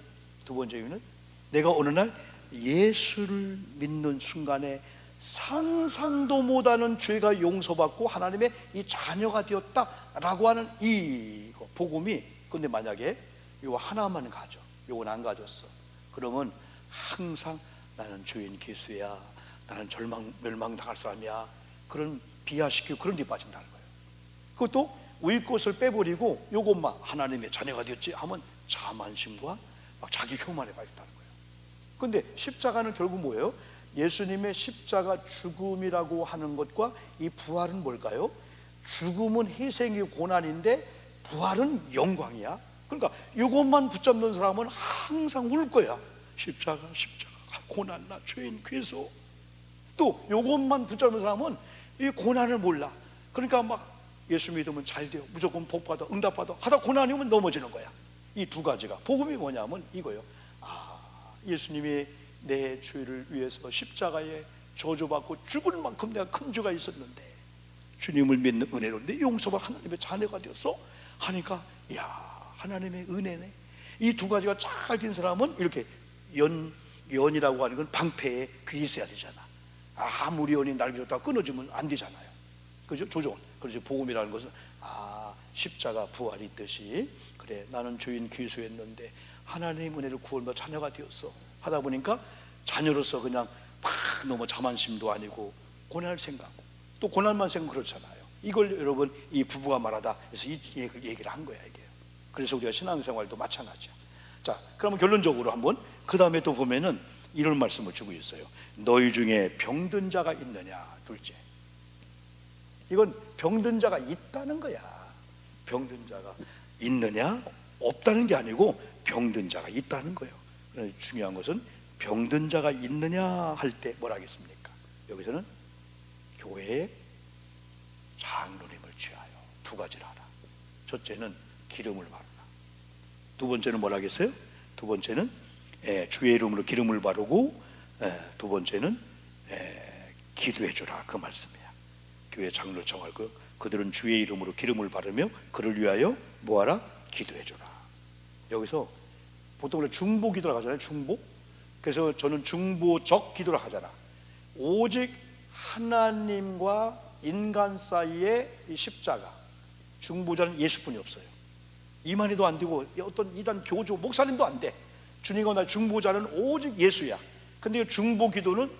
내가 어느 날 예수를 믿는 순간에 상상도 못하는 죄가 용서받고 하나님의 이 자녀가 되었다라고 하는 이 복음이. 근데 만약에 이거 하나만 가져, 이건 안 가졌어. 그러면 항상 나는 죄인 개수야, 나는 멸망당할 사람이야. 그런 비하시키고 그런 데 빠진다는 거예요. 그것도 위 것을 빼버리고 요것만 하나님의 자녀가 되었지 하면 자만심과 막 자기 혐오에 빠졌다는 거예요. 근데 십자가는 결국 뭐예요? 예수님의 십자가 죽음이라고 하는 것과 이 부활은 뭘까요? 죽음은 희생이 고난인데 부활은 영광이야. 그러니까 이것만 붙잡는 사람은 항상 울 거야. 십자가 고난 나 죄인 괴소. 또 이것만 붙잡는 사람은 이 고난을 몰라. 그러니까 막 예수 믿으면 잘 돼요, 무조건 복받아, 응답받아 하다 고난이 오면 넘어지는 거야. 이 두 가지가 복음이 뭐냐면 이거예요. 예수님이 내 죄를 위해서 십자가에 저주받고 죽을 만큼 내가 큰 죄가 있었는데 주님을 믿는 은혜로 내 용서와 하나님의 자녀가 되어서 하니까 야 하나님의 은혜네. 이 두 가지가 잘 된 사람은 이렇게 연이라고 하는 건 방패에 그게 있어야 되잖아. 아무리 연이 날 믿었다가 끊어주면 안 되잖아요. 그죠? 조정. 그래서 복음이라는 것은 십자가 부활이 있듯이 그래 나는 죄인 귀수였는데 하나님의 은혜를 구원받아 자녀가 되었어 하다 보니까 자녀로서 그냥 막 너무 자만심도 아니고 고난을 생각하고 또 고난만 생각하면 그렇잖아요. 이걸 여러분 이 부부가 말하다 그래서 이 얘기를 한 거야 이게. 그래서 우리가 신앙생활도 마찬가지야. 자, 그러면 결론적으로 한번 그 다음에 또 보면은 이런 말씀을 주고 있어요. 너희 중에 병든 자가 있느냐. 둘째, 이건 병든 자가 있다는 거야. 병든 자가 있느냐 없다는 게 아니고 병든 자가 있다는 거예요. 중요한 것은 병든 자가 있느냐 할 때 뭐라 하겠습니까? 여기서는 교회의 장로님을 취하여 두 가지를 하라. 첫째는 기름을 바르라. 두 번째는 뭐라 하겠어요? 두 번째는 주의 이름으로 기름을 바르고 두 번째는 기도해 주라 그 말씀이야. 교회 장로 정할 거 그들은 주의 이름으로 기름을 바르며 그를 위하여 뭐하라? 기도해 주라. 여기서 보통 우리가 중보 기도라고 하잖아요. 중보. 그래서 저는 중보적 기도를 하잖아. 오직 하나님과 인간 사이에 이 십자가 중보자는 예수뿐이 없어요. 이만희도 안 되고 어떤 이단 교주 목사님도 안 돼. 주님과 나 중보자는 오직 예수야. 근데 이 중보 기도는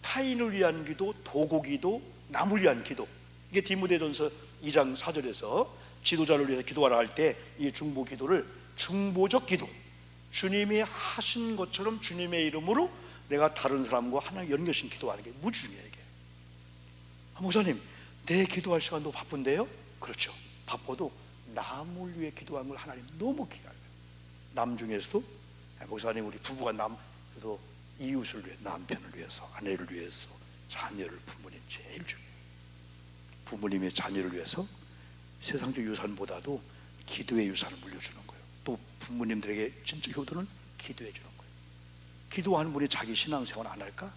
타인을 위한 기도, 도구 기도, 남을 위한 기도. 이게 디모데전서 2장 4절에서 지도자를 위해서 기도하라 할 때 이 중보 기도를 중보적 기도, 주님이 하신 것처럼 주님의 이름으로 내가 다른 사람과 하나님 연결신 기도하는 게 무지 중요해요. 이게. 목사님, 내 기도할 시간도 바쁜데요? 그렇죠. 바빠도 남을 위해 기도하는 걸 하나님 너무 기다려요. 남 중에서도 목사님 우리 부부가 그래도 이웃을 위해 남편을 위해서 아내를 위해서 자녀를 부모님 제일 중요해요. 부모님의 자녀를 위해서 세상적 유산보다도 기도의 유산을 물려주는 거예요. 또 부모님들에게 진짜 효도는 기도해 주는 거예요. 기도하는 분이 자기 신앙생활 안 할까?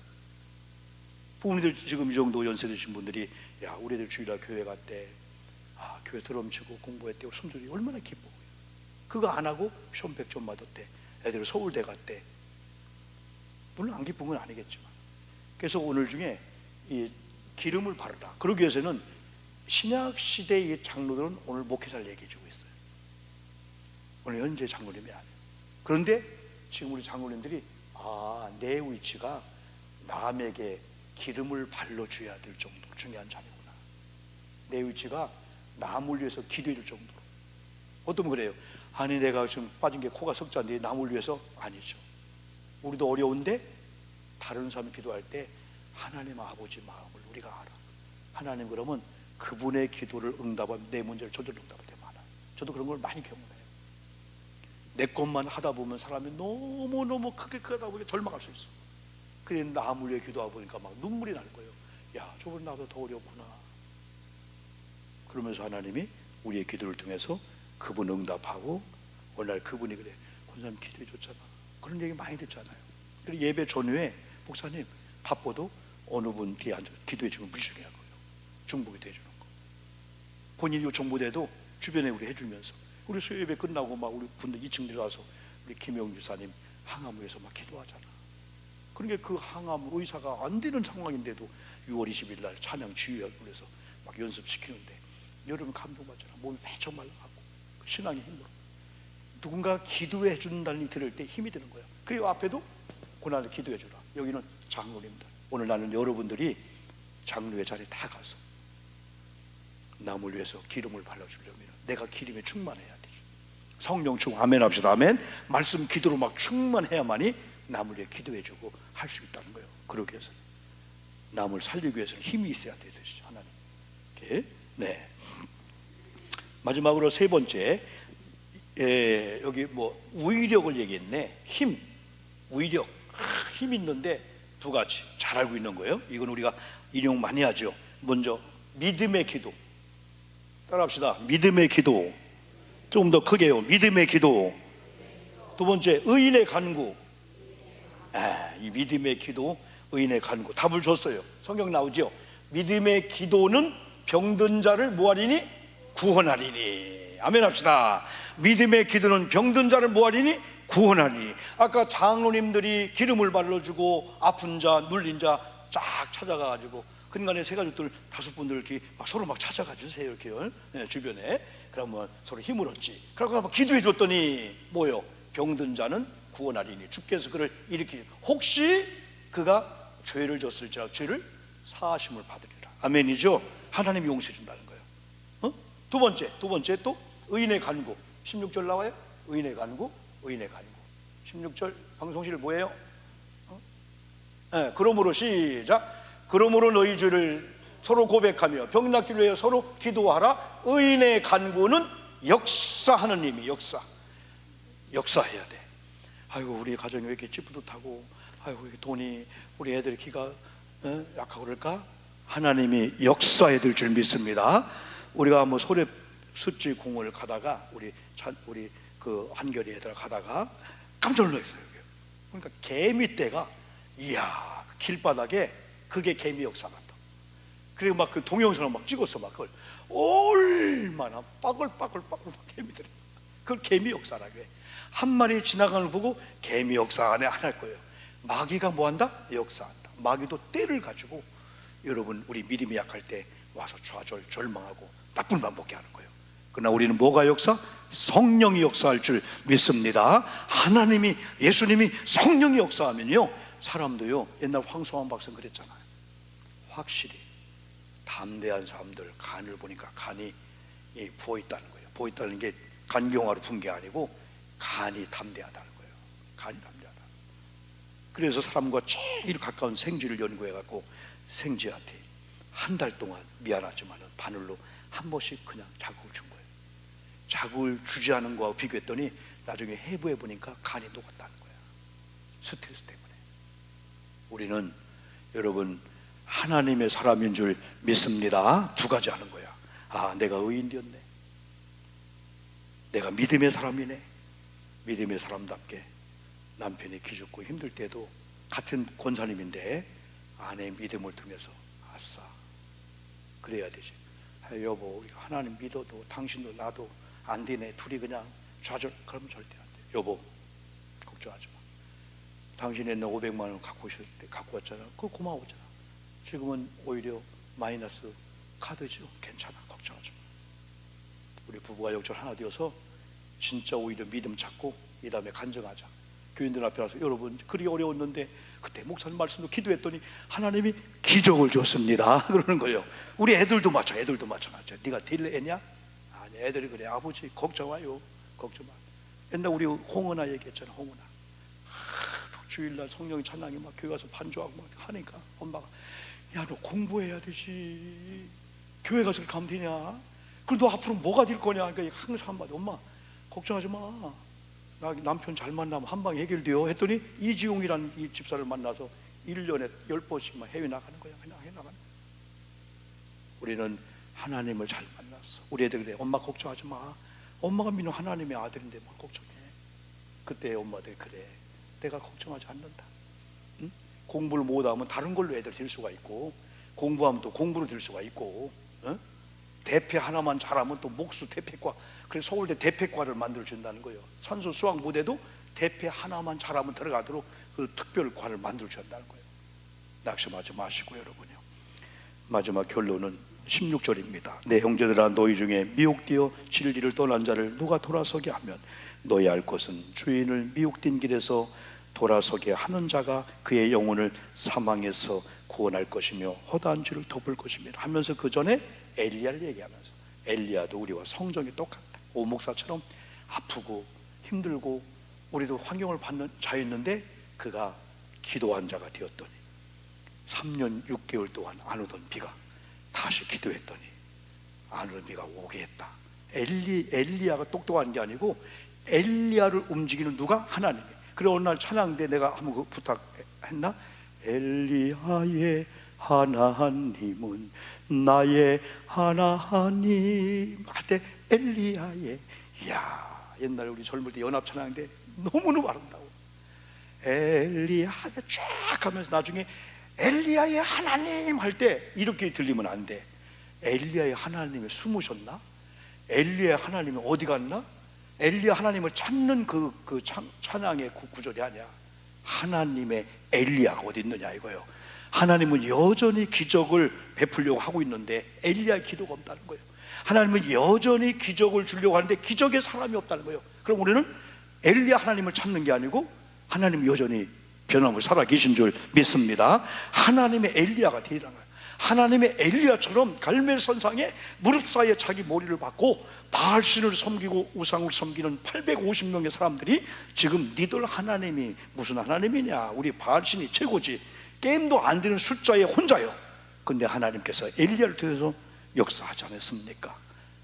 부모님들 지금 이 정도 연세 드신 분들이 야 우리 애들 주일날 교회 갔대, 교회 드럼치고 공부했대, 손주들이 얼마나 기뻐요. 그거 안 하고 시험 100점 맞았대, 애들 서울대 갔대. 물론 안 기쁜 건 아니겠지만. 그래서 오늘 중에 이 기름을 바르라. 그러기 위해서는 신약 시대의 장로들은 오늘 목회자를 얘기해 주고 있어요. 오늘 현재 장로님이 아니에요. 그런데 지금 우리 장로님들이 내 위치가 남에게 기름을 발라줘야 될 정도로 중요한 자리구나. 내 위치가 남을 위해서 기도해 줄 정도로. 어떤 분 그래요? 아니 내가 지금 빠진 게 코가 석자인데 남을 위해서. 아니죠. 우리도 어려운데 다른 사람이 기도할 때 하나님 아버지 마음을 우리가 알아. 하나님 그러면 그분의 기도를 응답하면 내 문제를 저절로 응답할 때 많아. 저도 그런 걸 많이 경험해요. 내 것만 하다 보면 사람이 너무너무 크게 크다 보니까 절망할 수 있어. 그래 남을 위해 기도하다 보니까 막 눈물이 날 거예요. 야 저번 나도 더 어렵구나. 그러면서 하나님이 우리의 기도를 통해서 그분 응답하고 어느 날 그분이 그래 권사님 기도해 줬잖아. 그런 얘기 많이 듣잖아요. 그리고 예배 전후에 목사님 바빠도 어느 분 뒤에 앉아 기도해 주면 무지 중요한 거예요. 중보기도 해주는 거. 본인이 요청 못해도 주변에 우리 해주면서 우리 수요 예배 끝나고 막 우리 분들 2층 내려와서 우리 김영 주사님 항암 위해서 막 기도하잖아. 그러니까 그 항암 의사가 안 되는 상황인데도 6월 20일 날 찬양 지휘하고그래서 막 연습시키는데 여러분 감동받잖아. 몸이 배쩍 말라가고 그 신앙이 힘들어. 누군가 기도해 준다는 이 들을 때 힘이 드는 거야. 그리고 앞에도 고난을 기도해 주라. 여기는 장로님들 오늘 나는 여러분들이 장로의 자리에 다 가서 남을 위해서 기름을 발라주려면 내가 기름에 충만해야 되죠. 성령 충만, 아멘 합시다. 아멘. 말씀 기도로 막 충만해야만이 남을 위해 기도해주고 할 수 있다는 거예요. 그러기 위해서 남을 살리기 위해서는 힘이 있어야 되듯이 하나님. 이렇게. 네. 마지막으로 세 번째, 여기 뭐 위력을 얘기했네. 힘, 위력, 힘 있는데 두 가지 잘 알고 있는 거예요. 이건 우리가 인용 많이 하죠. 먼저 믿음의 기도. 따라합시다. 믿음의 기도. 조금 더 크게요. 믿음의 기도. 두 번째, 의인의 간구. 이 믿음의 기도, 의인의 간구. 답을 줬어요. 성경 나오죠. 믿음의 기도는 병든 자를 뭐하리니? 구원하리니. 아멘 합시다. 믿음의 기도는 병든 자를 뭐하리니? 구원하리니. 아까 장로님들이 기름을 발라주고 아픈 자, 눌린 자 쫙 찾아가가지고 근간에 세 가족들 다섯 분들 이렇게 막 서로 막 찾아가 주세요. 이렇게요. 네, 주변에. 그러면 서로 힘을 얻지. 그러고 막 기도해 줬더니 뭐요? 병든 자는 구원하리니. 주께서 그를 일으키니 혹시 그가 죄를 졌을지라도 죄를 사하심을 받으리라. 아멘이죠. 하나님이 용서해 준다는 거예요. 두 번째 또 의인의 간구. 16절 나와요. 의인의 간구, 의인의 간구. 16절 방송실 뭐예요? 네, 그러므로 시작. 그러므로 너희 죄를 서로 고백하며 병 낫기를 위해 서로 기도하라. 의인의 간구는 역사하는 힘이 역사해야 돼. 아이고 우리 가정이 왜 이렇게 찌뿌듯하고, 아이고 돈이 우리 애들이 키가 약하고 그럴까? 하나님이 역사해 줄 줄 믿습니다. 우리가 뭐 소래 숫지 공을 가다가 우리 그 한결이 애들 가다가 깜짝 놀랐어요. 그러니까 개미 떼가 이야 그 길바닥에 그게 개미 역사 같다. 그리고 막 그 동영상을 막 찍었어. 막 그걸 얼마나 빠글빠글 개미들이. 그걸 개미 역사라고 해. 한 마리 지나가는 걸 보고 개미 역사 안에 안 할 거예요. 마귀가 뭐한다? 역사한다. 마귀도 때를 가지고 여러분 우리 믿음이 약할 때 와서 좌절 절망하고 나쁜 맘 먹게 하는 거예요. 그러나 우리는 뭐가 역사? 성령이 역사할 줄 믿습니다. 하나님이, 예수님이 성령이 역사하면요 사람도요, 옛날 황송한 박사는 그랬잖아요. 확실히 담대한 사람들 간을 보니까 간이 부어있다는 거예요. 부어있다는 게 간경화로 푼 게 아니고 간이 담대하다는 거예요. 간이 담대하다. 그래서 사람과 제일 가까운 생쥐를 연구해갖고 생쥐한테 한 달 동안 미안하지만 바늘로 한 번씩 그냥 자극을 준 거예요. 자극을 주지 않은 거하고 비교했더니 나중에 해부해 보니까 간이 녹았다는 거야. 스트레스 때문에. 우리는 여러분 하나님의 사람인 줄 믿습니다. 두 가지 하는 거야. 아, 내가 의인 되었네. 내가 믿음의 사람이네. 믿음의 사람답게 남편이 기죽고 힘들 때도 같은 권사님인데 아내의 믿음을 통해서 아싸 그래야 되지. 아, 여보 우리 하나님 믿어도 당신도 나도 안 되네. 둘이 그냥 좌절. 그러면 절대 안 돼. 여보 걱정하지 마. 당신이 옛날 500만 원 갖고 오실 때 갖고 왔잖아. 그거 고마웠잖아. 지금은 오히려 마이너스 카드죠. 괜찮아. 걱정하지 마. 우리 부부가 역전 하나 되어서 진짜 오히려 믿음 찾고 이 다음에 간증하자. 교인들 앞에 와서 여러분 그리 어려웠는데 그때 목사님 말씀도 기도했더니 하나님이 기적을 줬습니다. 그러는 거예요. 우리 애들도 마찬가지야. 네가 될 애냐? 아니 애들이 그래. 아버지 걱정 마요. 걱정 마. 옛날 우리 홍은아 얘기했잖아. 홍은아 주일날 성령이 찬양이 막 교회 가서 반주하고 막 하니까 엄마가 야 너 공부해야 되지. 교회 가서 가면 되냐? 그럼 너 앞으로 뭐가 될 거냐? 그러니까 항상 한마디 엄마 걱정하지 마. 나 남편 잘 만나면 한방 해결돼요. 했더니 이지용이라는 이 집사를 만나서 1년에 10번씩만 해외 나가는 거야. 그냥 해외 나가는 거야. 우리는 하나님을 잘 만났어. 우리 애들 그래. 엄마 걱정하지 마. 엄마가 믿는 하나님의 아들인데 뭘 걱정해. 그때 엄마들 그래. 내가 걱정하지 않는다. 응? 공부를 못하면 다른 걸로 애들 될 수가 있고 공부하면 또 공부로 될 수가 있고 응? 대패 하나만 잘하면 또 목수 대패과. 그래서 서울대 대패과를 만들어 준다는 거예요. 산수 수학 못해도 대패 하나만 잘하면 들어가도록 그 특별과를 만들어 준다는 거예요. 낙심하지 마시고 여러분요. 마지막 결론은 16절입니다. 내 형제들아 너희 중에 미혹되어 진리를 떠난 자를 누가 돌아서게 하면 너희 알 것은 주인을 미혹된 길에서 돌아서게 하는 자가 그의 영혼을 사망에서 구원할 것이며 허다한 죄를 덮을 것이며 하면서 그 전에 엘리야를 얘기하면서, 엘리야도 우리와 성정이 똑같다. 오 목사처럼 아프고 힘들고 우리도 환경을 받는 자였는데 그가 기도한 자가 되었더니 3년 6개월 동안 안 오던 비가 다시 기도했더니 안 오던 비가 오게 했다. 엘리야가 똑똑한 게 아니고 엘리야를 움직이는 누가? 하나님이. 그래 어느 날 찬양 때 내가 한번 그 부탁했나? 엘리야의 하나님은 나의 하나님 할 때 엘리야의, 이야 옛날에 우리 젊을 때 연합 찬양 때 너무너무 아름다워. 엘리야의 쫙 하면서 나중에 엘리야의 하나님 할 때 이렇게 들리면 안 돼. 엘리야의 하나님이 숨으셨나? 엘리야의 하나님이 어디 갔나? 엘리야 하나님을 찾는 그 찬양의 구절이 아니야. 하나님의 엘리야가 어디 있느냐 이거예요. 하나님은 여전히 기적을 베풀려고 하고 있는데 엘리야의 기도가 없다는 거예요. 하나님은 여전히 기적을 주려고 하는데 기적의 사람이 없다는 거예요. 그럼 우리는 엘리야 하나님을 찾는 게 아니고 하나님 여전히 변함없이 살아계신 줄 믿습니다. 하나님의 엘리야가 되라는 거예요. 하나님의 엘리야처럼 갈멜산상에 무릎 사이에 자기 머리를 박고 바알신을 섬기고 우상을 섬기는 850명의 사람들이 지금 니들 하나님이 무슨 하나님이냐, 우리 바알신이 최고지, 게임도 안 되는 숫자에 혼자요. 근데 하나님께서 엘리야를 통해서 역사하지 않았습니까?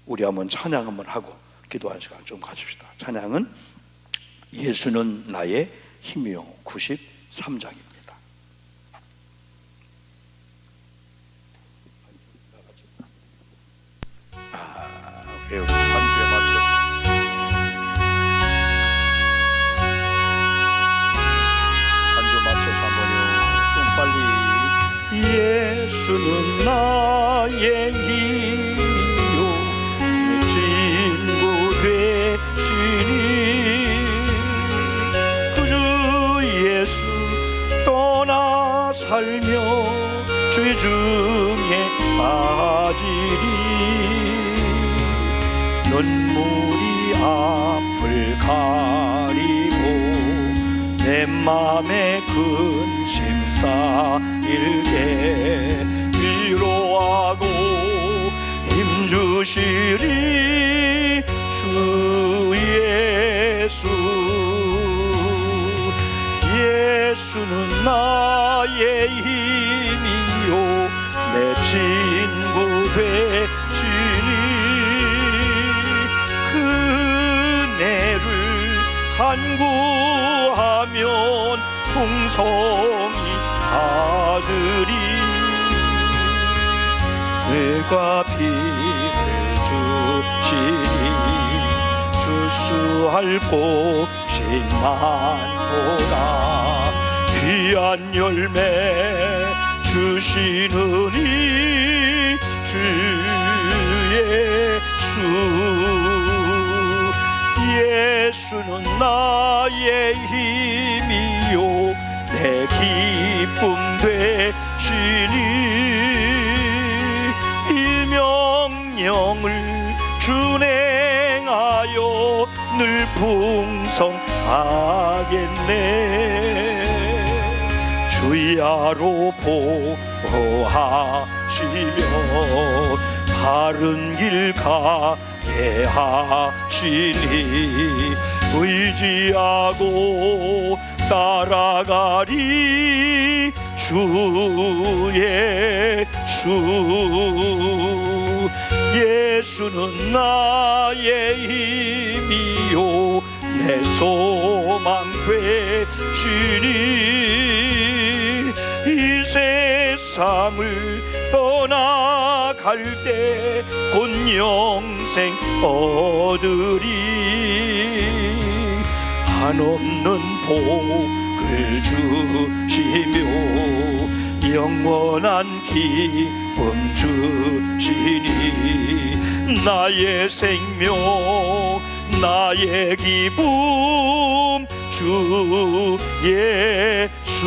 우리 한번 찬양 한번 하고 기도하는 시간 좀 가집시다. 찬양은 예수는 나의 힘이요 93장입니다. 배우 반주에 맞춰서 반주 맞춰서 한번요. 좀 빨리. 예수는 나의 힘이요 내 친구 되시니 그주 예수 떠나 살며 죄 중에 빠지리 눈물이 앞을 가리고 내 맘에 근심 쌓일게 위로하고 힘주시리 주 예수. 예수는 나의 힘이요 내 친구 되시니 그네를 간구하면 풍성히 하으리 뇌가 피를 주시니 주수할 곳이 많도다 귀한 열매 주시느니 주 예수. 예수는 나의 힘이요 내 기쁨 되시니 이 명령을 준행하여 늘 풍성하겠네. 주야로 보호하시며 바른 길 가게 하시니 의지하고 따라가리 주 예수. 예수는 나의 힘이요 내 소망 되시니 이 세상을 떠나갈 때 곧 영생 얻으리 한없는 복을 주시며 영원한 기쁨 주시니 나의 생명 나의 기쁨 주 예수.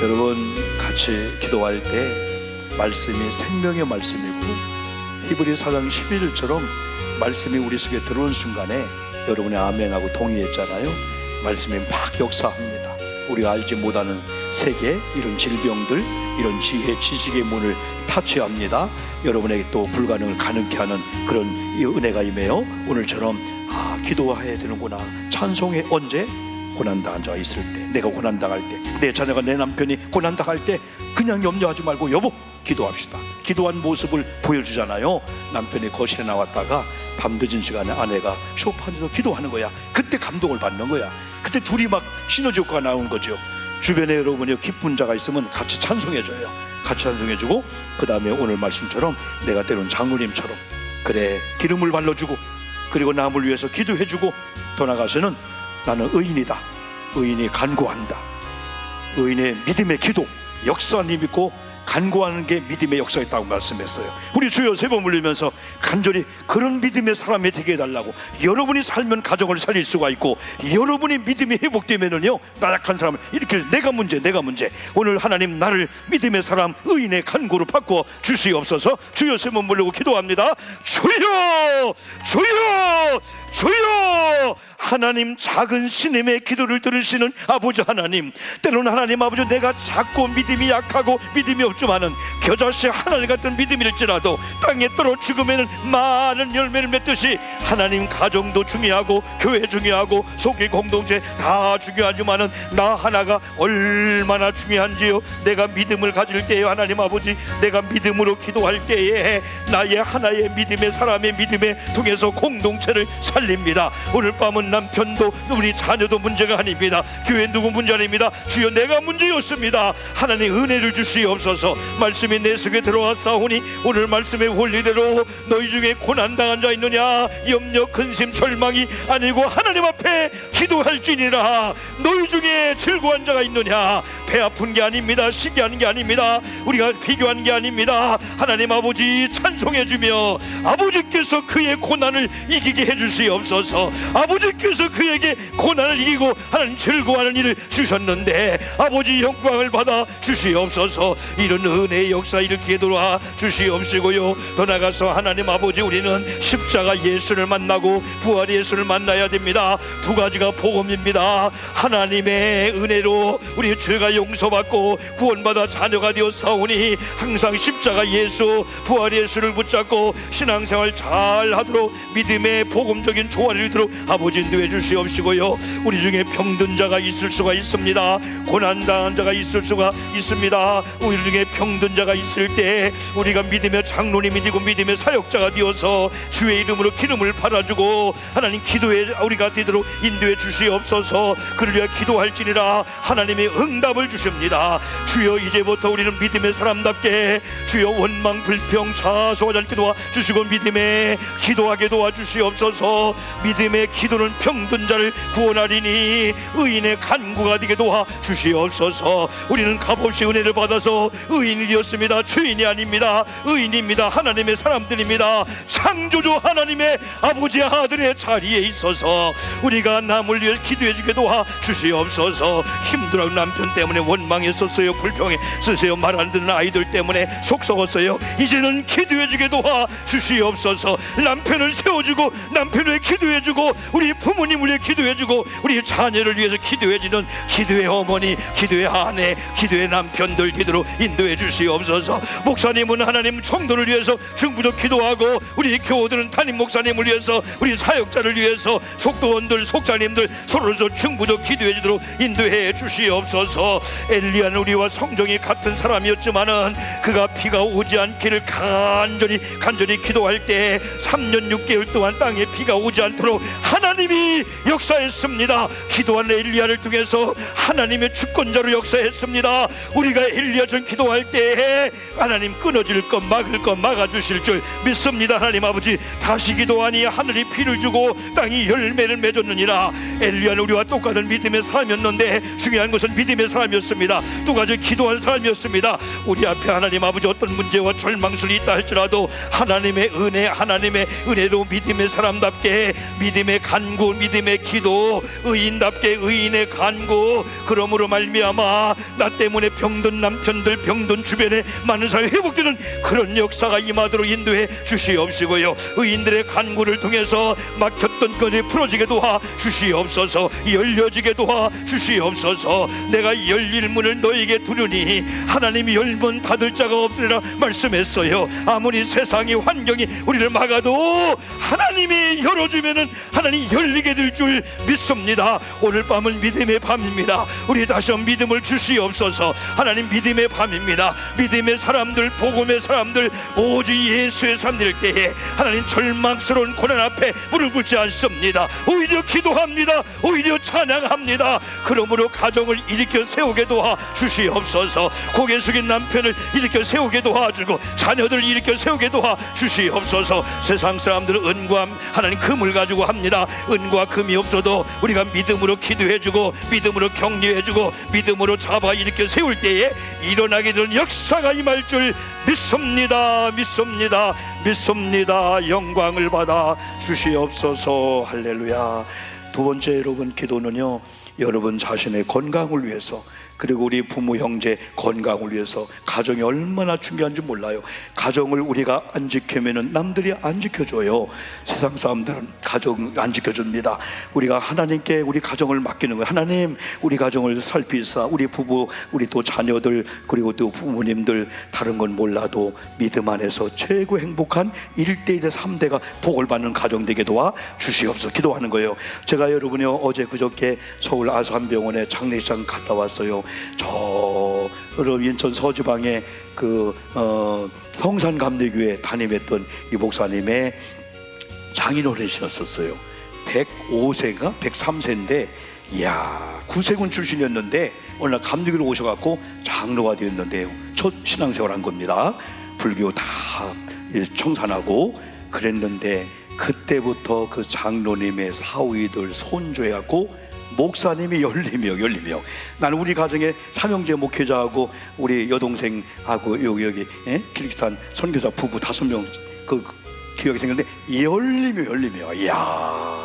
여러분 같이 기도할 때 말씀이 생명의 말씀이고 히브리 4장 11절처럼 말씀이 우리 속에 들어오는 순간에 여러분이 아멘하고 동의했잖아요. 말씀이 막 역사합니다. 우리가 알지 못하는 세계 이런 질병들, 이런 지혜, 지식의 문을 타치합니다. 여러분에게 또 불가능을 가능케 하는 그런 이 은혜가 임해요. 오늘처럼 기도해야 되는구나. 찬송해. 언제? 고난당한 자가 있을 때, 내가 고난당할 때, 내 자녀가, 내 남편이 고난당할 때 그냥 염려하지 말고 여보 기도합시다. 기도한 모습을 보여주잖아요. 남편이 거실에 나왔다가 밤늦은 시간에 아내가 소파에서 기도하는 거야. 그때 감동을 받는 거야. 그때 둘이 막 시너지 효과가 나오는 거죠. 주변에 여러분이 기쁜 자가 있으면 같이 찬송해줘요. 같이 찬송해주고, 그 다음에 오늘 말씀처럼 내가 때론 장로님처럼 그래 기름을 발라주고, 그리고 남을 위해서 기도해주고, 더 나가서는 나는 의인이다. 의인이 간구한다. 의인의 믿음의 기도, 역사님 믿고 간구하는 게 믿음의 역사였다고 말씀했어요. 우리 주여 세 번 불리면서 간절히 그런 믿음의 사람이 되게 해달라고. 여러분이 살면 가정을 살릴 수가 있고, 여러분이 믿음이 회복되면은요, 나약한 사람을 이렇게 내가 문제. 오늘 하나님 나를 믿음의 사람, 의인의 간구로 바꿔 주시옵소서. 주여 세 번 부르고 기도합니다. 주여, 주여, 주여. 하나님, 작은 신임의 기도를 들으시는 아버지 하나님, 때로는 하나님 아버지 내가 작고 믿음이 약하고 믿음이 없지만은 겨자씨 하늘 같은 믿음일지라도 땅에 떨어 죽으면 많은 열매를 맺듯이 하나님, 가정도 중요하고 교회 중요하고 속의 공동체 다 중요하지만은 나 하나가 얼마나 중요한지요. 내가 믿음을 가질 때에 하나님 아버지, 내가 믿음으로 기도할 때에 나의 하나의 믿음의 사람의 믿음에 통해서 공동체를 살립니다. 오늘 밤은 남편도 우리 자녀도 문제가 아닙니다. 교회 누구 문제 아닙니다. 주여 내가 문제였습니다. 하나님 은혜를 주시옵소서. 말씀이 내 속에 들어왔사오니 오늘 말씀의 원리대로 너희 중에 고난당한 자 있느냐, 염려 근심 절망이 아니고 하나님 앞에 기도할지니라. 너희 중에 즐거운 자가 있느냐. 배 아픈 게 아닙니다. 시기하는 게 아닙니다. 우리가 비교하는 게 아닙니다. 하나님 아버지 찬송해주며 아버지께서 그의 고난을 이기게 해주시옵소서. 아버지께서 그에게 고난을 이기고 하나님 즐거워하는 일을 주셨는데 아버지 영광을 받아 주시옵소서. 이런 은혜의 역사 일으키게 돌아 주시옵시고요. 더 나가서 하나님 아버지, 우리는 십자가 예수를 만나고 부활 예수를 만나야 됩니다. 두 가지가 복음입니다. 하나님의 은혜로 우리 죄가 용서받고 구원받아 자녀가 되었사오니 항상 십자가 예수, 부활 예수를 붙잡고 신앙생활 잘 하도록 믿음의 복음적인 조화를 이루도록 아버지 인도해 주시옵시고요. 우리 중에 병든 자가 있을 수가 있습니다. 고난당한 자가 있을 수가 있습니다. 우리 중에 병든 자가 있을 때 우리가 믿음의 장로님이 되고 믿음의 사역자가 되어서 주의 이름으로 기름을 발라주고 하나님 기도에 우리가 되도록 인도해 주시옵소서. 그를 위해 기도할지니라 하나님이 응답을 주십니다. 주여 이제부터 우리는 믿음의 사람답게 주여 원망 불평 자소하지 않게 도와주시고 믿음에 기도하게 도와주시옵소서. 믿음의 기도는 병든 자를 구원하리니 의인의 간구가 되게 도와주시옵소서. 우리는 값없이 은혜를 받아서 의인이 되었습니다. 죄인이 아닙니다. 의인입니다. 하나님의 사람들입니다. 창조주 하나님의 아버지 아들의 자리에 있어서 우리가 남을 위해 기도해 주게 도와주시옵소서. 힘들어 남편 때문에 원망했었어요. 불평했었어요. 말 안 듣는 아이들 때문에 속 썩었어요. 이제는 기도해 주게 도와주시옵소서. 남편을 세워주고 남편을 기도해 주고 우리 부모님을 위해 기도해 주고 우리 자녀를 위해서 기도해 주는 기도의 어머니, 기도의 아내, 기도의 남편들 기도로 인도해 주시옵소서. 목사님은 하나님 성도를 위해서 중부도 기도하고 우리 교우들은 담임 목사님을 위해서 우리 사역자를 위해서 속도원들 속자님들 서로서 중부도 기도해 주도록 인도해 주시옵소서. 엘리야는 우리와 성정이 같은 사람이었지만은 그가 비가 오지 않기를 간절히 기도할 때 3년 6개월 동안 땅에 비가 오지 않도록 하나님이 역사했습니다. 기도한 엘리야를 통해서 하나님의 주권자로 역사했습니다. 우리가 엘리야처럼 기도할 때 하나님 끊어질 것 막을 것 막아주실 줄 믿습니다. 하나님 아버지, 다시 기도하니 하늘이 비를 주고 땅이 열매를 맺었느니라. 엘리야는 우리와 똑같은 믿음의 사람이었는데 중요한 것은 믿음의 사람이었습니다. 똑같이 기도한 사람이었습니다. 우리 앞에 하나님 아버지 어떤 문제와 절망술이 있다 할지라도 하나님의 은혜로 믿음의 사람답게 믿음의 간구, 믿음의 기도, 의인답게 의인의 간구, 그러므로 말미암아 나 때문에 병든 남편들, 병든 주변에 많은 사람이 회복되는 그런 역사가 임하도록 인도해 주시옵시고요. 의인들의 간구를 통해서 막혔던 것이 풀어지게 도와 주시옵소서. 열려지게 도와 주시옵소서. 내가 열릴 문을 너에게 두르니 하나님이 열면 닫을 자가 없으리라 말씀했어요. 아무리 세상의 환경이 우리를 막아도 하나님이 열어주면은 하나님 열리게 될 줄 믿습니다. 오늘 밤은 믿음의 밤입니다. 우리 다시 한번 믿음을 주시옵소서. 하나님 믿음의 밤입니다. 믿음의 사람들, 복음의 사람들, 오직 예수의 사람들 때에 하나님 절망스러운 고난 앞에 무릎 꿇지 않습니다. 오히려 기도합니다. 오히려 찬양합니다. 그러므로 가정을 일으켜 세우게 도와 주시옵소서. 고개 숙인 남편을 일으켜 세우게 도와주고 자녀들 일으켜 세우게 도와 주시옵소서. 세상 사람들은 은과 하나님 금을 가지고 합니다. 은과 금이 없어도 우리가 믿음으로 기도해주고 믿음으로 격려해주고 믿음으로 잡아 일으켜 세울 때에 일어나게 되는 역사가 임할 줄 믿습니다. 믿습니다. 믿습니다. 영광을 받아 주시옵소서. 할렐루야. 두 번째 여러분 기도는요, 여러분 자신의 건강을 위해서, 그리고 우리 부모 형제 건강을 위해서. 가정이 얼마나 중요한지 몰라요. 가정을 우리가 안 지키면 남들이 안 지켜줘요. 세상 사람들은 가정 안 지켜줍니다. 우리가 하나님께 우리 가정을 맡기는 거예요. 하나님, 우리 가정을 살피사 우리 부부, 우리 또 자녀들, 그리고 또 부모님들, 다른 건 몰라도 믿음 안에서 최고 행복한 1대1대 3대가 복을 받는 가정 되게 도와 주시옵소서. 기도하는 거예요. 제가 여러분요, 어제 그저께 서울 아산병원에 장례식장 갔다 왔어요. 저 인천 서지방에 성산감리교회 담임했던 이 목사님의 장인어른이셨었어요. 105세인가 103세인데 이야, 구세군 출신이었는데 어느 날 감리교로 오셔갖고 장로가 되었는데요, 첫 신앙생활 한 겁니다. 불교 다 청산하고 그랬는데 그때부터 그 장로님의 사위들 손주해갖고 목사님이 14명. 나는 우리 가정에 삼형제 목회자하고 우리 여동생하고 여기 키르기스탄 선교사 부부 5명 기억이 생겼는데 12명. 이야,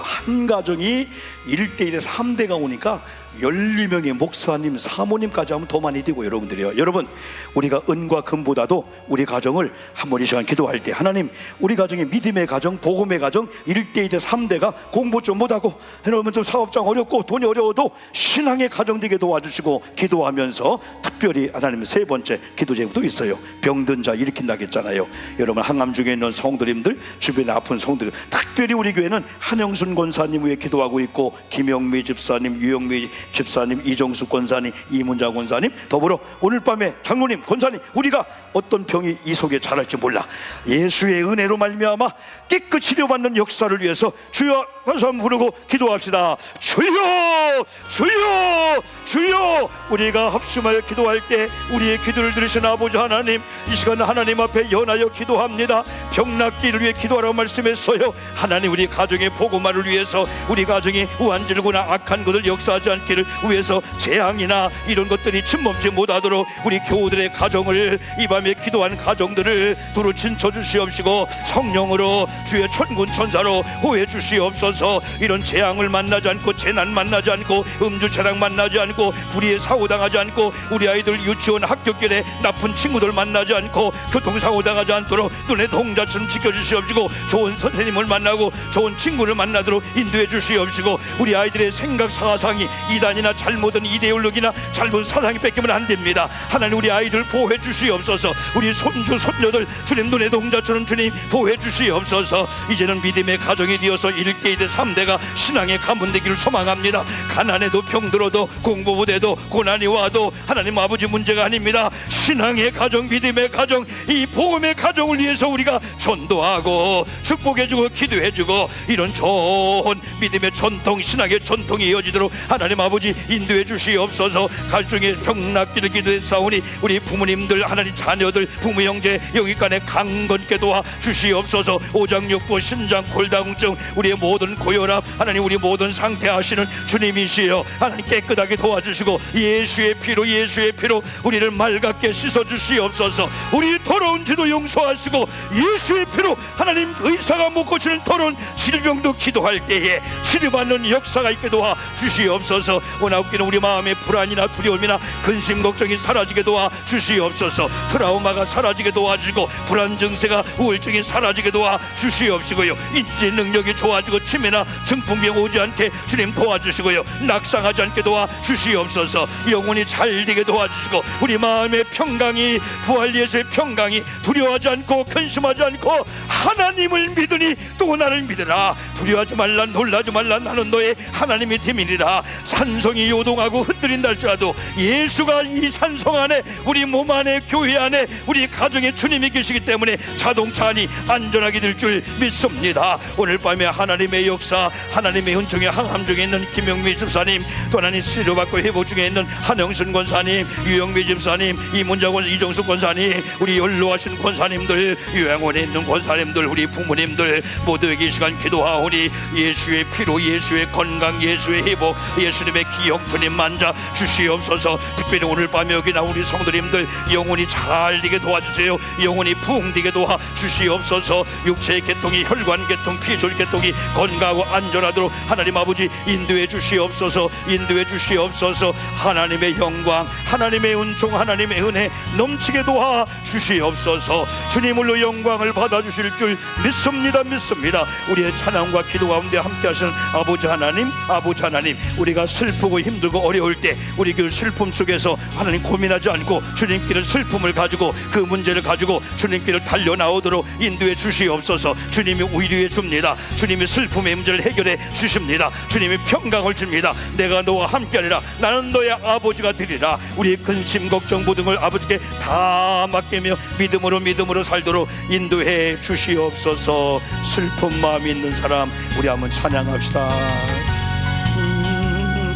한 가정이 1대1에 3대가 오니까 12명의 목사님, 사모님까지 하면 더 많이 되고, 여러분들이요. 여러분, 우리가 은과 금보다도 우리 가정을 한번 이 시간 기도할 때, 하나님, 우리 가정의 믿음의 가정, 복음의 가정, 1대1에 3대가 공부 좀 못하고, 여러분 또 사업장 어렵고 돈이 어려워도 신앙의 가정 되게 도와주시고, 기도하면서 특별히 하나님 세 번째 기도 제목도 있어요. 병든 자 일으킨다고 했잖아요. 여러분, 항암 중에 있는 성도님들, 주변에 아픈 성도들, 특별히 우리 교회는 한영순 권사님 위해 기도하고 있고, 김영미 집사님, 유영미 집사님, 이정수 권사님, 이문자 권사님, 더불어 오늘 밤에 장로님, 권사님, 우리가 어떤 병이 이 속에 자랄지 몰라. 예수의 은혜로 말미암아 깨끗이 치료받는 역사를 위해서 주여 다시 한번 부르고 기도합시다. 주여, 주여, 주여. 우리가 합심하여 기도할 때 우리의 기도를 들으신 아버지 하나님, 이 시간 하나님 앞에 연하여 기도합니다. 병 낫기를 위해 기도하라고 말씀했어요. 하나님, 우리 가정의 복음화를 위해서, 우리 가정이 우한질고나 악한 것을 역사하지 않기를 위해서 재앙이나 이런 것들이 침범지 못하도록 우리 교우들의 가정을, 이 밤에 기도한 가정들을 두루 진쳐 주시옵시고, 성령으로 주의 천군 천사로 호해 주시옵소서. 이런 재앙을 만나지 않고, 재난 만나지 않고, 음주차량 만나지 않고, 불의에 사고당하지 않고, 우리 아이들 유치원 합격길에 나쁜 친구들 만나지 않고, 교통사고 당하지 않도록 눈에 동자처럼 지켜주시옵시고, 좋은 선생님을 만나고 좋은 친구를 만나도록 인도해 주시옵시고, 우리 아이들의 생각 사상이 이단이나 잘못된 이데올로기나 잘못 사상이 뺏기면 안 됩니다. 하나님, 우리 아이들 보호해 주시옵소서. 우리 손주 손녀들 주님 눈에 동자처럼 주님 보호해 주시옵소서. 이제는 믿음의 가정이 되어서 1대2대 3대가 신앙의 가문 되기를 소망합니다. 가난해도 병들어도 공부 못해도 고난이 와도 하나님 아버지 문제가 아닙니다. 신앙의 가정, 믿음의 가정, 이 복음의 가정을 위해서 우리가 전도하고 축복해주고 기도해주고, 이런 좋은 믿음의 전통, 신앙의 전통이 이어지도록 하나님 아버지 인도해 주시옵소서. 갈중에 병 낫기를 기도했사오니 우리 부모님들, 하나님 자녀들, 부모 형제 영육간에 강건케 도와 주시옵소서. 오장육부, 신장, 골다공증, 우리의 모든 고혈압, 하나님 우리 모든 상태 아시는 주님이시여, 하나님 깨끗하게 도와주시고, 예수의 피로 우리를 맑게 씻어 주시옵소서. 우리 더러운 죄도 용서하시고, 예수의 피로 하나님 의사가 못 고치는 더러운 질병도 기도할 때에 치료받는 역사가 있게 도와 주시옵소서. 주시옵소서. 원하옵기는 우리 마음의 불안이나 두려움이나 근심 걱정이 사라지게 도와 주시옵소서. 트라우마가 사라지게 도와주고 불안 증세가 우울증이 사라지게 도와 주시옵시고요. 인지 능력이 좋아지고 치매나 중풍병 오지 않게 주님 도와주시고요. 낙상하지 않게 도와 주시옵소서. 영혼이 잘 되게 도와주시고 우리 마음의 평강이 부활 예수의 평강이 두려워하지 않고 근심하지 않고 하나님을 믿으니 또 나를 믿으라. 두려워하지 말라 놀라지 말라 나는 너의 하나님의 팀이니라. 산성이 요동하고 흔들린다 할지라도 예수가 이 산성 안에 우리 몸 안에 교회 안에 우리 가정에 주님이 계시기 때문에 자동차 안이 안전하게 될 줄 믿습니다. 오늘 밤에 하나님의 역사 하나님의 은총에 항암 중에 있는 김영미 집사님 또 하나님 치료받고 회복 중에 있는 한영순 권사님 유영미 집사님 이문자 권사 이정숙 권사님 우리 연로하신 권사님들 요양원에 있는 권사님들 우리 부모님들 모두에게 이 시간 기도하오니 예수의 피로 예수의 건강 예수의 회복 예수님의 기억 주님 만져 주시옵소서. 특별히 오늘 밤에 여기나 우리 성도님들 영혼이 잘 되게 도와주세요. 영혼이 붕 되게 도와 주시옵소서. 육체의 계통이 혈관 계통 피줄 계통이 건강하고 안전하도록 하나님 아버지 인도해 주시옵소서. 인도해 주시옵소서. 하나님의 영광 하나님의 은총 하나님의 은혜 넘치게 도와 주시옵소서. 주님으로 영광을 받아주실 줄 믿습니다. 믿습니다. 우리의 찬양과 기도 가운데 함께 하시는 아버지 하나님 우리가 슬프고 힘들고 어려울 때 우리 그 슬픔 속에서 하나님 고민하지 않고 주님께는 슬픔을 가지고 그 문제를 가지고 주님께를 달려나오도록 인도해 주시옵소서. 주님이 위로해 줍니다. 주님이 슬픔의 문제를 해결해 주십니다. 주님이 평강을 줍니다. 내가 너와 함께하리라. 나는 너의 아버지가 되리라. 우리의 근심 걱정 모든 걸 아버지께 다 맡기며 믿음으로 살도록 인도해 주시옵소서. 슬픈 마음이 있는 사람 우리 한번 찬양합시다.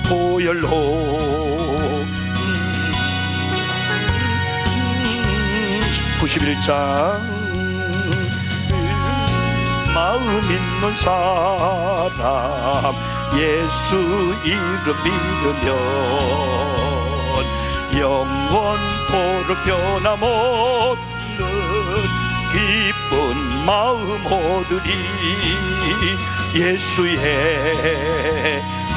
보혈로 91장 마음 있는 사람 예수 이름 믿으면 영원토록 변함없는 기쁜 마음 얻으리. 예수의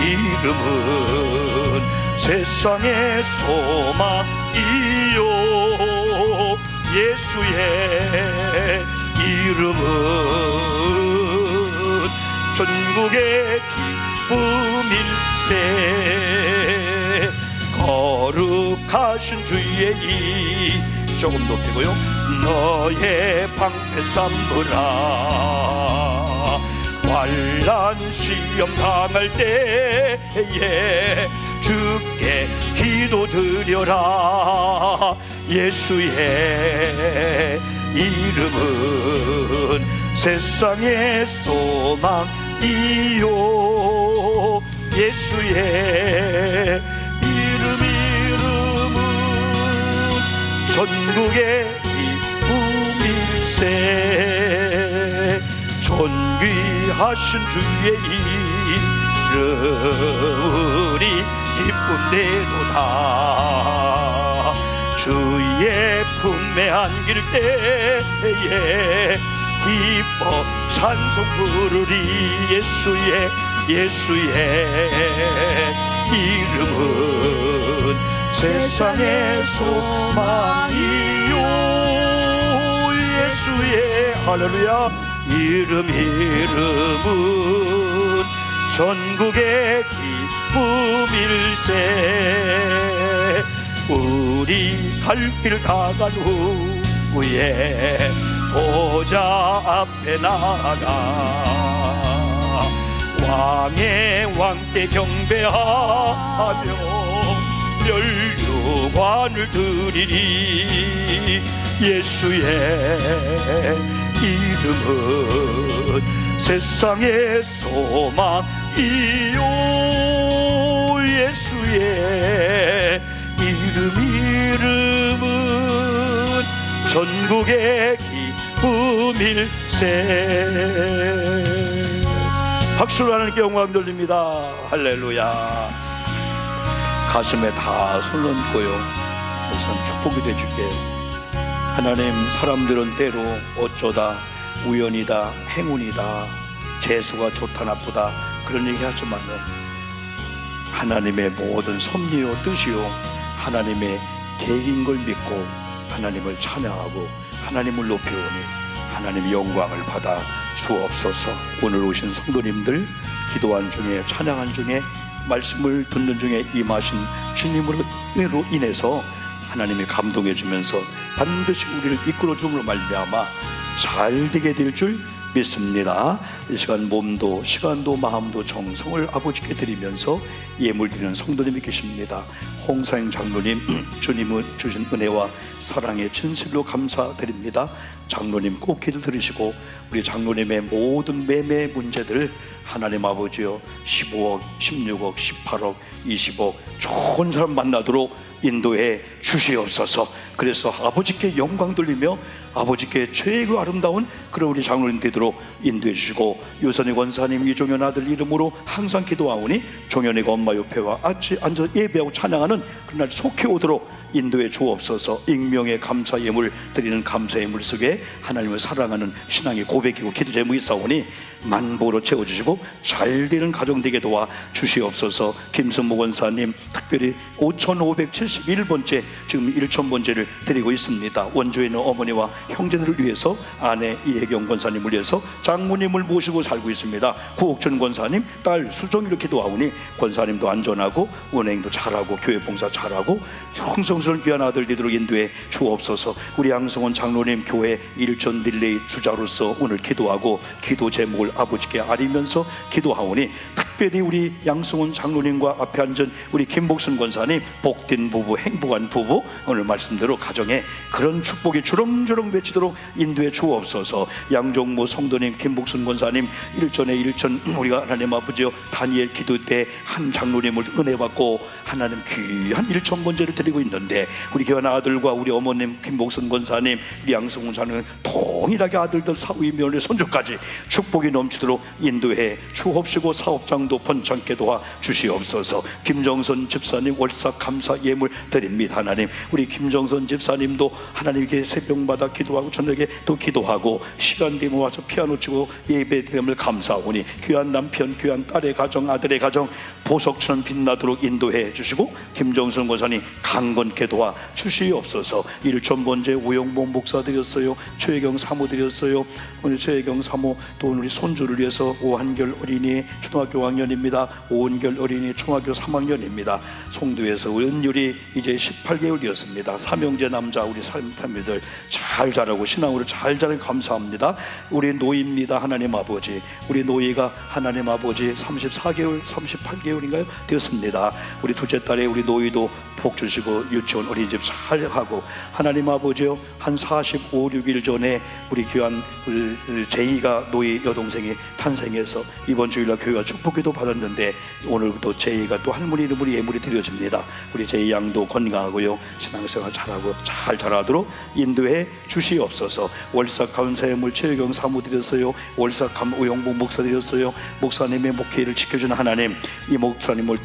이름은 세상의 소망이요 예수의 이름은 전국의 기쁨일세. 거룩하신 주의 이 조금 높이고요. 너의 방패 삼으라. 환난 시험 당할 때에 주께 기도드려라. 예수의 이름은 세상의 소망이요 예수의 이름은 전국의 기쁨일세. 존귀하신 주의 이름이 기쁨되도다. 주의 품에 안길 때에 기뻐 찬송 부르리. 예수의 이름은 세상의 소망이요 예수의 할렐루야 이름은 전국의 기쁨일세. 우리 갈 길 다 간 후에 보좌 앞에 나가 왕의 왕께 경배하며 멸류관을 드리리. 예수의 이름은 세상의 소망이요 예수의 이름은 전국의 기쁨일세. 박수로 하나님께 영광 돌립니다. 할렐루야. 가슴에 다 손 얹고요. 우선 축복이 되줄게요. 하나님, 사람들은 때로 어쩌다 우연이다 행운이다 재수가 좋다 나쁘다 그런 얘기 하지만요, 하나님의 모든 섭리요 뜻이요 하나님의 계획인 걸 믿고 하나님을 찬양하고 하나님을 높이오니 하나님의 영광을 받아 주옵소서. 오늘 오신 성도님들 기도한 중에 찬양한 중에 말씀을 듣는 중에 임하신 주님으로 인해서 하나님이 감동해 주면서 반드시 우리를 이끌어 줌으로 말미암아 잘 되게 될 줄 믿습니다. 이 시간 몸도 시간도 마음도 정성을 아버지께 드리면서 예물 드리는 성도님이 계십니다. 홍사영 장로님 주님은 주신 은혜와 사랑에 진실로 감사드립니다. 장로님 꼭 기도 들으시고 우리 장로님의 모든 매매 문제들 하나님 아버지여 15억 16억 18억 20억 좋은 사람 만나도록 인도해 주시옵소서. 그래서 아버지께 영광 돌리며 아버지께 최고 아름다운 그런 우리 장로님 되도록 인도해 주시고 요선희 권사님 이종현 아들 이름으로 항상 기도하오니 종현이가 엄마 옆에와 같이 앉아 예배하고 찬양하는 그날 속해 오도록 인도해 주옵소서. 익명의 감사 예물 드리는 감사 예물 속에 하나님을 사랑하는 신앙의 고백이고 기도 제목이 있사오니 만보로 채워주시고 잘 되는 가정 되게 도와 주시옵소서. 김선모 권사님 특별히 5571번째 지금 1000번째를 드리고 있습니다. 원주에 있는 어머니와 형제들을 위해서 아내 이혜경 권사님을 위해서 장모님을 모시고 살고 있습니다. 구옥천 권사님 딸 수정이를 기도하오니 권사님도 안전하고 은행도 잘하고 교회 봉사 잘하고 형성스러운 귀한 아들 되도록 인도해 주옵소서. 우리 양성원 장로님 교회 일전 릴레이 주자로서 오늘 기도하고 기도 제목을 아버지께 아리면서 기도하오니 특별히 우리 양승훈 장로님과 앞에 앉은 우리 김복순 권사님 복된 부부 행복한 부부 오늘 말씀대로 가정에 그런 축복이 주렁주렁 맺히도록 인도해 주옵소서. 양종모 성도님 김복순 권사님 일전에 일전 우리가 하나님 아버지여 다니엘 기도 때 한 장로님을 은혜 받고 하나님 귀한 1000번째를 드리고 있는데 우리 귀한 아들과 우리 어머님 김복순 권사님 우리 양승훈 장로님 동일하게 아들들 사위 며느리 손주까지 축복이 넘치도록 인도해 주옵시고 사업장도 번창케 도와 주시옵소서. 김정선 집사님 월삭 감사 예물 드립니다. 하나님 우리 김정선 집사님도 하나님께 새벽마다 기도하고 저녁에 또 기도하고 시간 되면 와서 피아노 치고 예배 드림을 감사하오니 귀한 남편 귀한 딸의 가정 아들의 가정 보석처럼 빛나도록 인도해 주시고 김정선 권사님 강건케 도와 주시옵소서. 1000번째 우영봉 목사 드렸어요. 최혜경 사모 드렸어요. 오늘 최혜경 사모 또 우리 손주를 위해서 오한결 어린이 초등학교 5학년입니다. 오은결 어린이 중학교 3학년입니다. 송도에서 은율이 이제 18개월 되었습니다. 삼형제 남자 우리 삼남매들 잘 자라고 신앙으로 잘 자라니 감사합니다. 우리 노이입니다. 하나님 아버지 우리 노이가 하나님 아버지 34개월 38개월인가요? 되었습니다. 우리 둘째 딸에 우리 노이도 복 주시고 유치원 어린이집 잘 하고 하나님 아버지요 한 45, 6일 전에 우리 귀한 제이가 노이 여동생이 탄생해서 이번 주일날 교회가 축복기도 받았는데 오늘부터 제이가 또 할머니 이름으로 예물이 드려집니다. 우리 제이 양도 건강하고요 신앙생활 잘하고 잘 자라도록 인도해 주시옵소서. 월삭 감사예물 최혜경 사모 드렸어요. 월삭 우영봉 목사 드렸어요. 목사님의 목회를 지켜주는 하나님 이 목사님을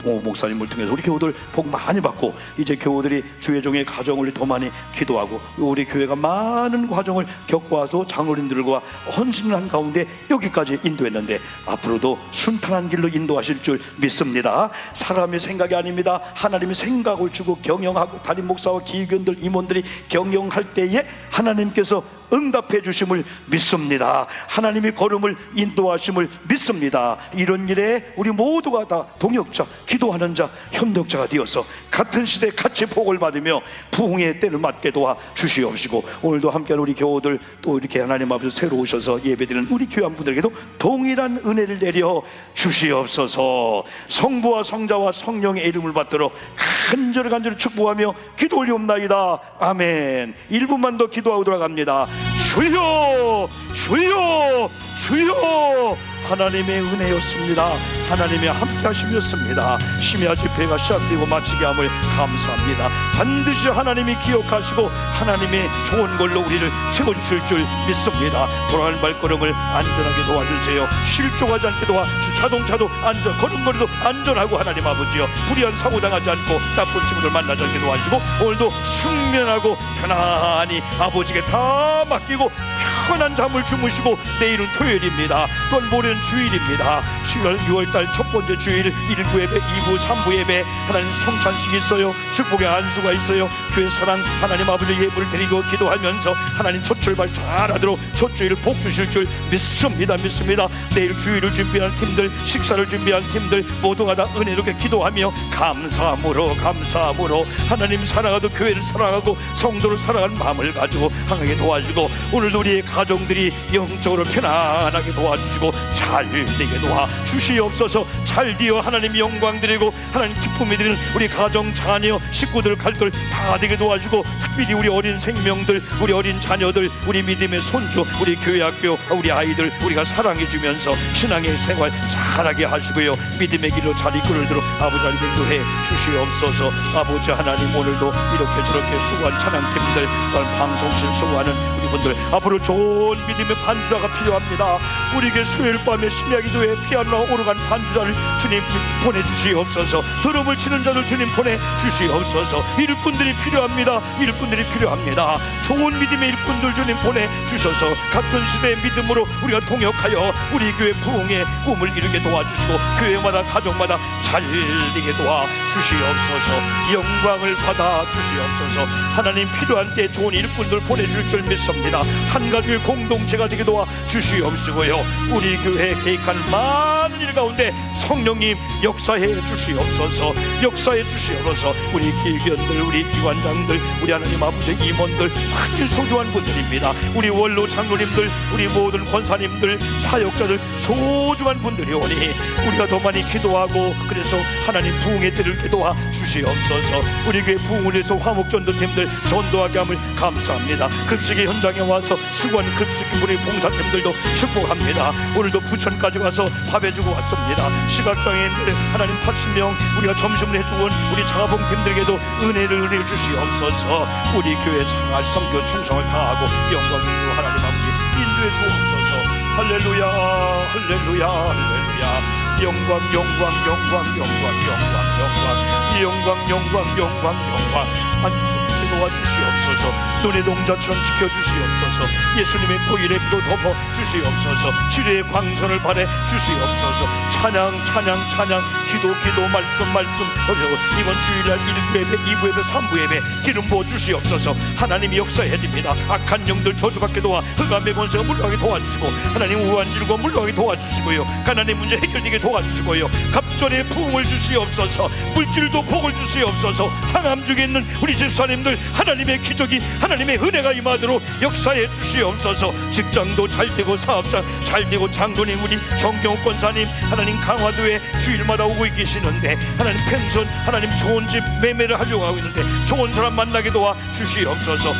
통해서 우리 교우들 복 많이 받고 이제 교우들이 주의종의 가정을 더 많이 기도하고 우리 교회가 많은 과정을 겪어와서 장로님들과 헌신한 가운데 여기까지 인도했는데 앞으로도 순탄한 길로 인도하실 줄 믿습니다. 사람의 생각이 아닙니다. 하나님의 생각을 주고 경영하고 담임 목사와 기의견들 임원들이 경영할 때에 하나님께서 응답해 주심을 믿습니다. 하나님이 걸음을 인도하심을 믿습니다. 이런 일에 우리 모두가 다 동역자 기도하는 자 협력자가 되어서 같은 시대에 같이 복을 받으며 부흥의 때를 맞게 도와 주시옵시고 오늘도 함께하는 우리 교우들 또 이렇게 하나님 앞에서 새로 오셔서 예배드리는 우리 교회원분들에게도 동일한 은혜를 내려 주시옵소서. 성부와 성자와 성령의 이름을 받도록 간절히 축복하며 기도 올리옵나이다. 아멘. 1분만 더 기도하고 돌아갑니다. 주여 주여 주여 하나님의 은혜였습니다. 하나님의 함께 하심이었습니다. 심야 집회가 시작되고 마치게 함을 감사합니다. 반드시 하나님이 기억하시고 하나님의 좋은 걸로 우리를 채워주실 줄 믿습니다. 돌아갈 발걸음을 안전하게 도와주세요. 실족하지 않게 도와주 자동차도 안전 걸음걸이도 안전하고 하나님 아버지여 불의한 사고 당하지 않고 나쁜 친구들 만나지 않게 도와주시고 오늘도 숙면하고 편안히 아버지께 다 맡기고 편한 잠을 주무시고 내일은 토요일입니다. 또 모레는 주일입니다. 10월 6월달 첫 번째 주일 1부 예배, 2부, 3부 예배 하나님 성찬식이 있어요. 축복의 안수가 있어요. 교회 사랑 하나님 아버지 예물을 드리고 기도하면서 하나님 첫 출발 잘하도록 첫 주일 복 주실 줄 믿습니다. 내일 주일을 준비한 팀들, 식사를 준비한 팀들 모두가 다 은혜롭게 기도하며 감사함으로 하나님 사랑하고 교회를 사랑하고 성도를 사랑하는 마음을 가지고 항하게 도와주고 오늘도 우리의 가정들이 영적으로 편안하게 도와주시고 잘 되게 도와주시옵소서. 잘 되어 하나님 영광 드리고 하나님 기쁨이 드리는 우리 가정, 자녀, 식구들, 가족들 다 되게 도와주고 특별히 우리 어린 생명들, 우리 어린 자녀들, 우리 믿음의 손주, 우리 교회 학교, 우리 아이들 우리가 사랑해주면서 신앙의 생활 잘하게 하시고요. 믿음의 길로 잘 이끌도록 아버지 하나님 인도해 주시옵소서. 아버지 하나님 오늘도 이렇게 저렇게 수고한 찬양팀들 또한 방송실 수고하는 우리 분들 앞으로 좋은 믿음의 반주자가 필요합니다. 우리에게 수요일 밤에 심야기도에 피아노 오르간 반주자를 주님 보내주시옵소서. 드럼을 치는 자를 주님 보내주시옵소서. 일꾼들이 필요합니다. 좋은 믿음의 일꾼들 주님 보내주셔서 같은 시대의 믿음으로 우리가 동역하여 우리 교회 부흥의 꿈을 이루게 도와주시고 교회마다 가정마다 잘 되게 도와주시옵소서. 영광을 받아주시옵소서. 하나님 필요한 때 좋은 일꾼들 보내줄 줄 믿습니다. 한 가족의 공동체가 되게 도와주시옵시고요. 우리 교회에 계획한 많은 일 가운데 성령님 역사해 주시옵소서. 우리 기견들, 우리 기관장들, 우리 하나님 아버지 임원들 큰 소중한 분들입니다. 우리 원로 장로님들, 우리 모든 권사님들, 사역자들 소중한 분들이 오니 우리가 더 많이 기도하고 그래서 하나님 부흥의 때를 기도하 주시옵소서. 우리 교회 부흥을 위해서 화목전도팀들 전도하게 함을 감사합니다. 급식의 현장에 와서 수고한 급식기 우리 봉사팀들도 축복합니다. 오늘도 부천까지 와서 밥 해주고 왔습니다. 시각장애인들 하나님 80명 우리가 점심을 해주고 우리 자봉팀들에게도 은혜를 주시옵소서. 우리 교회 잘 섬겨 충성을 다하고 영광을 하나님 아버지 인도해 주옵소서. 할렐루야. 영광 도와주시옵소서. 눈의 동자처럼 지켜주시옵소서. 예수님의 보혈의 피도 덮어주시옵소서. 치료의 광선을 발해 주시옵소서. 찬양 기도 말씀 이번 주일날 1부 예배, 2부 예배, 3부 예배 기름 부어 주시옵소서. 하나님이 역사해야 됩니다. 악한 영들 저주받게 도와 흑암의 권세가 물러가게 도와주시고 하나님 우한 질고 물러가게 도와주시고요. 가난의 문제 해결되게 도와주시고요. 갑절의 부흥을 주시옵소서. 물질도 복을 주시옵소서. 항암 중에 있는 우리 집사님들 하나님의 기적이 하나님의 은혜가 임하도록 역사해 주시옵소서. 직장도 잘되고 사업장 잘되고 장로님 우리 정경욱 권사님 하나님 강화도에 주일마다 오고 계시는데 하나님 펜션 하나님 좋은 집 매매를 하려고 하고 있는데 좋은 사람 만나게 도와 주시옵소서.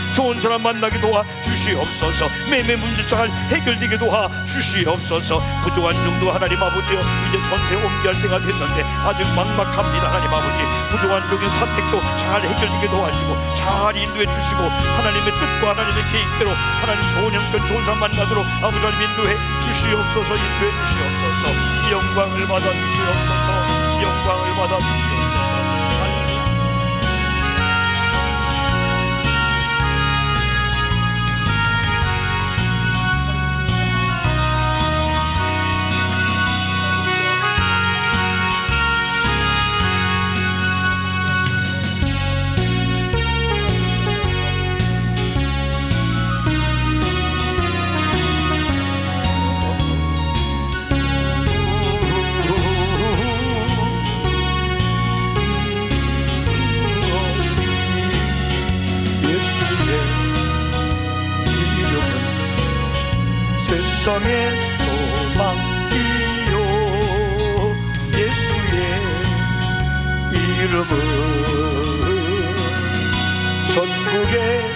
매매 문제 잘 해결되게 도와 주시옵소서. 부족한 중도 하나님 아버지여 이제 전세 옮겨할 때가 됐는데 아직 막막합니다. 하나님 아버지 부족한 쪽인 사택도 잘 해결되게 도와주시고 잘 인도해 주시고 하나님의 뜻과 하나님의 계획대로 하나님 좋은 형편 좋은 사람 만나도록 아버지 하나님 인도해 주시옵소서. 영광을 받아 주시옵소서. 세상의 소망이요 예수의 이름은 전국의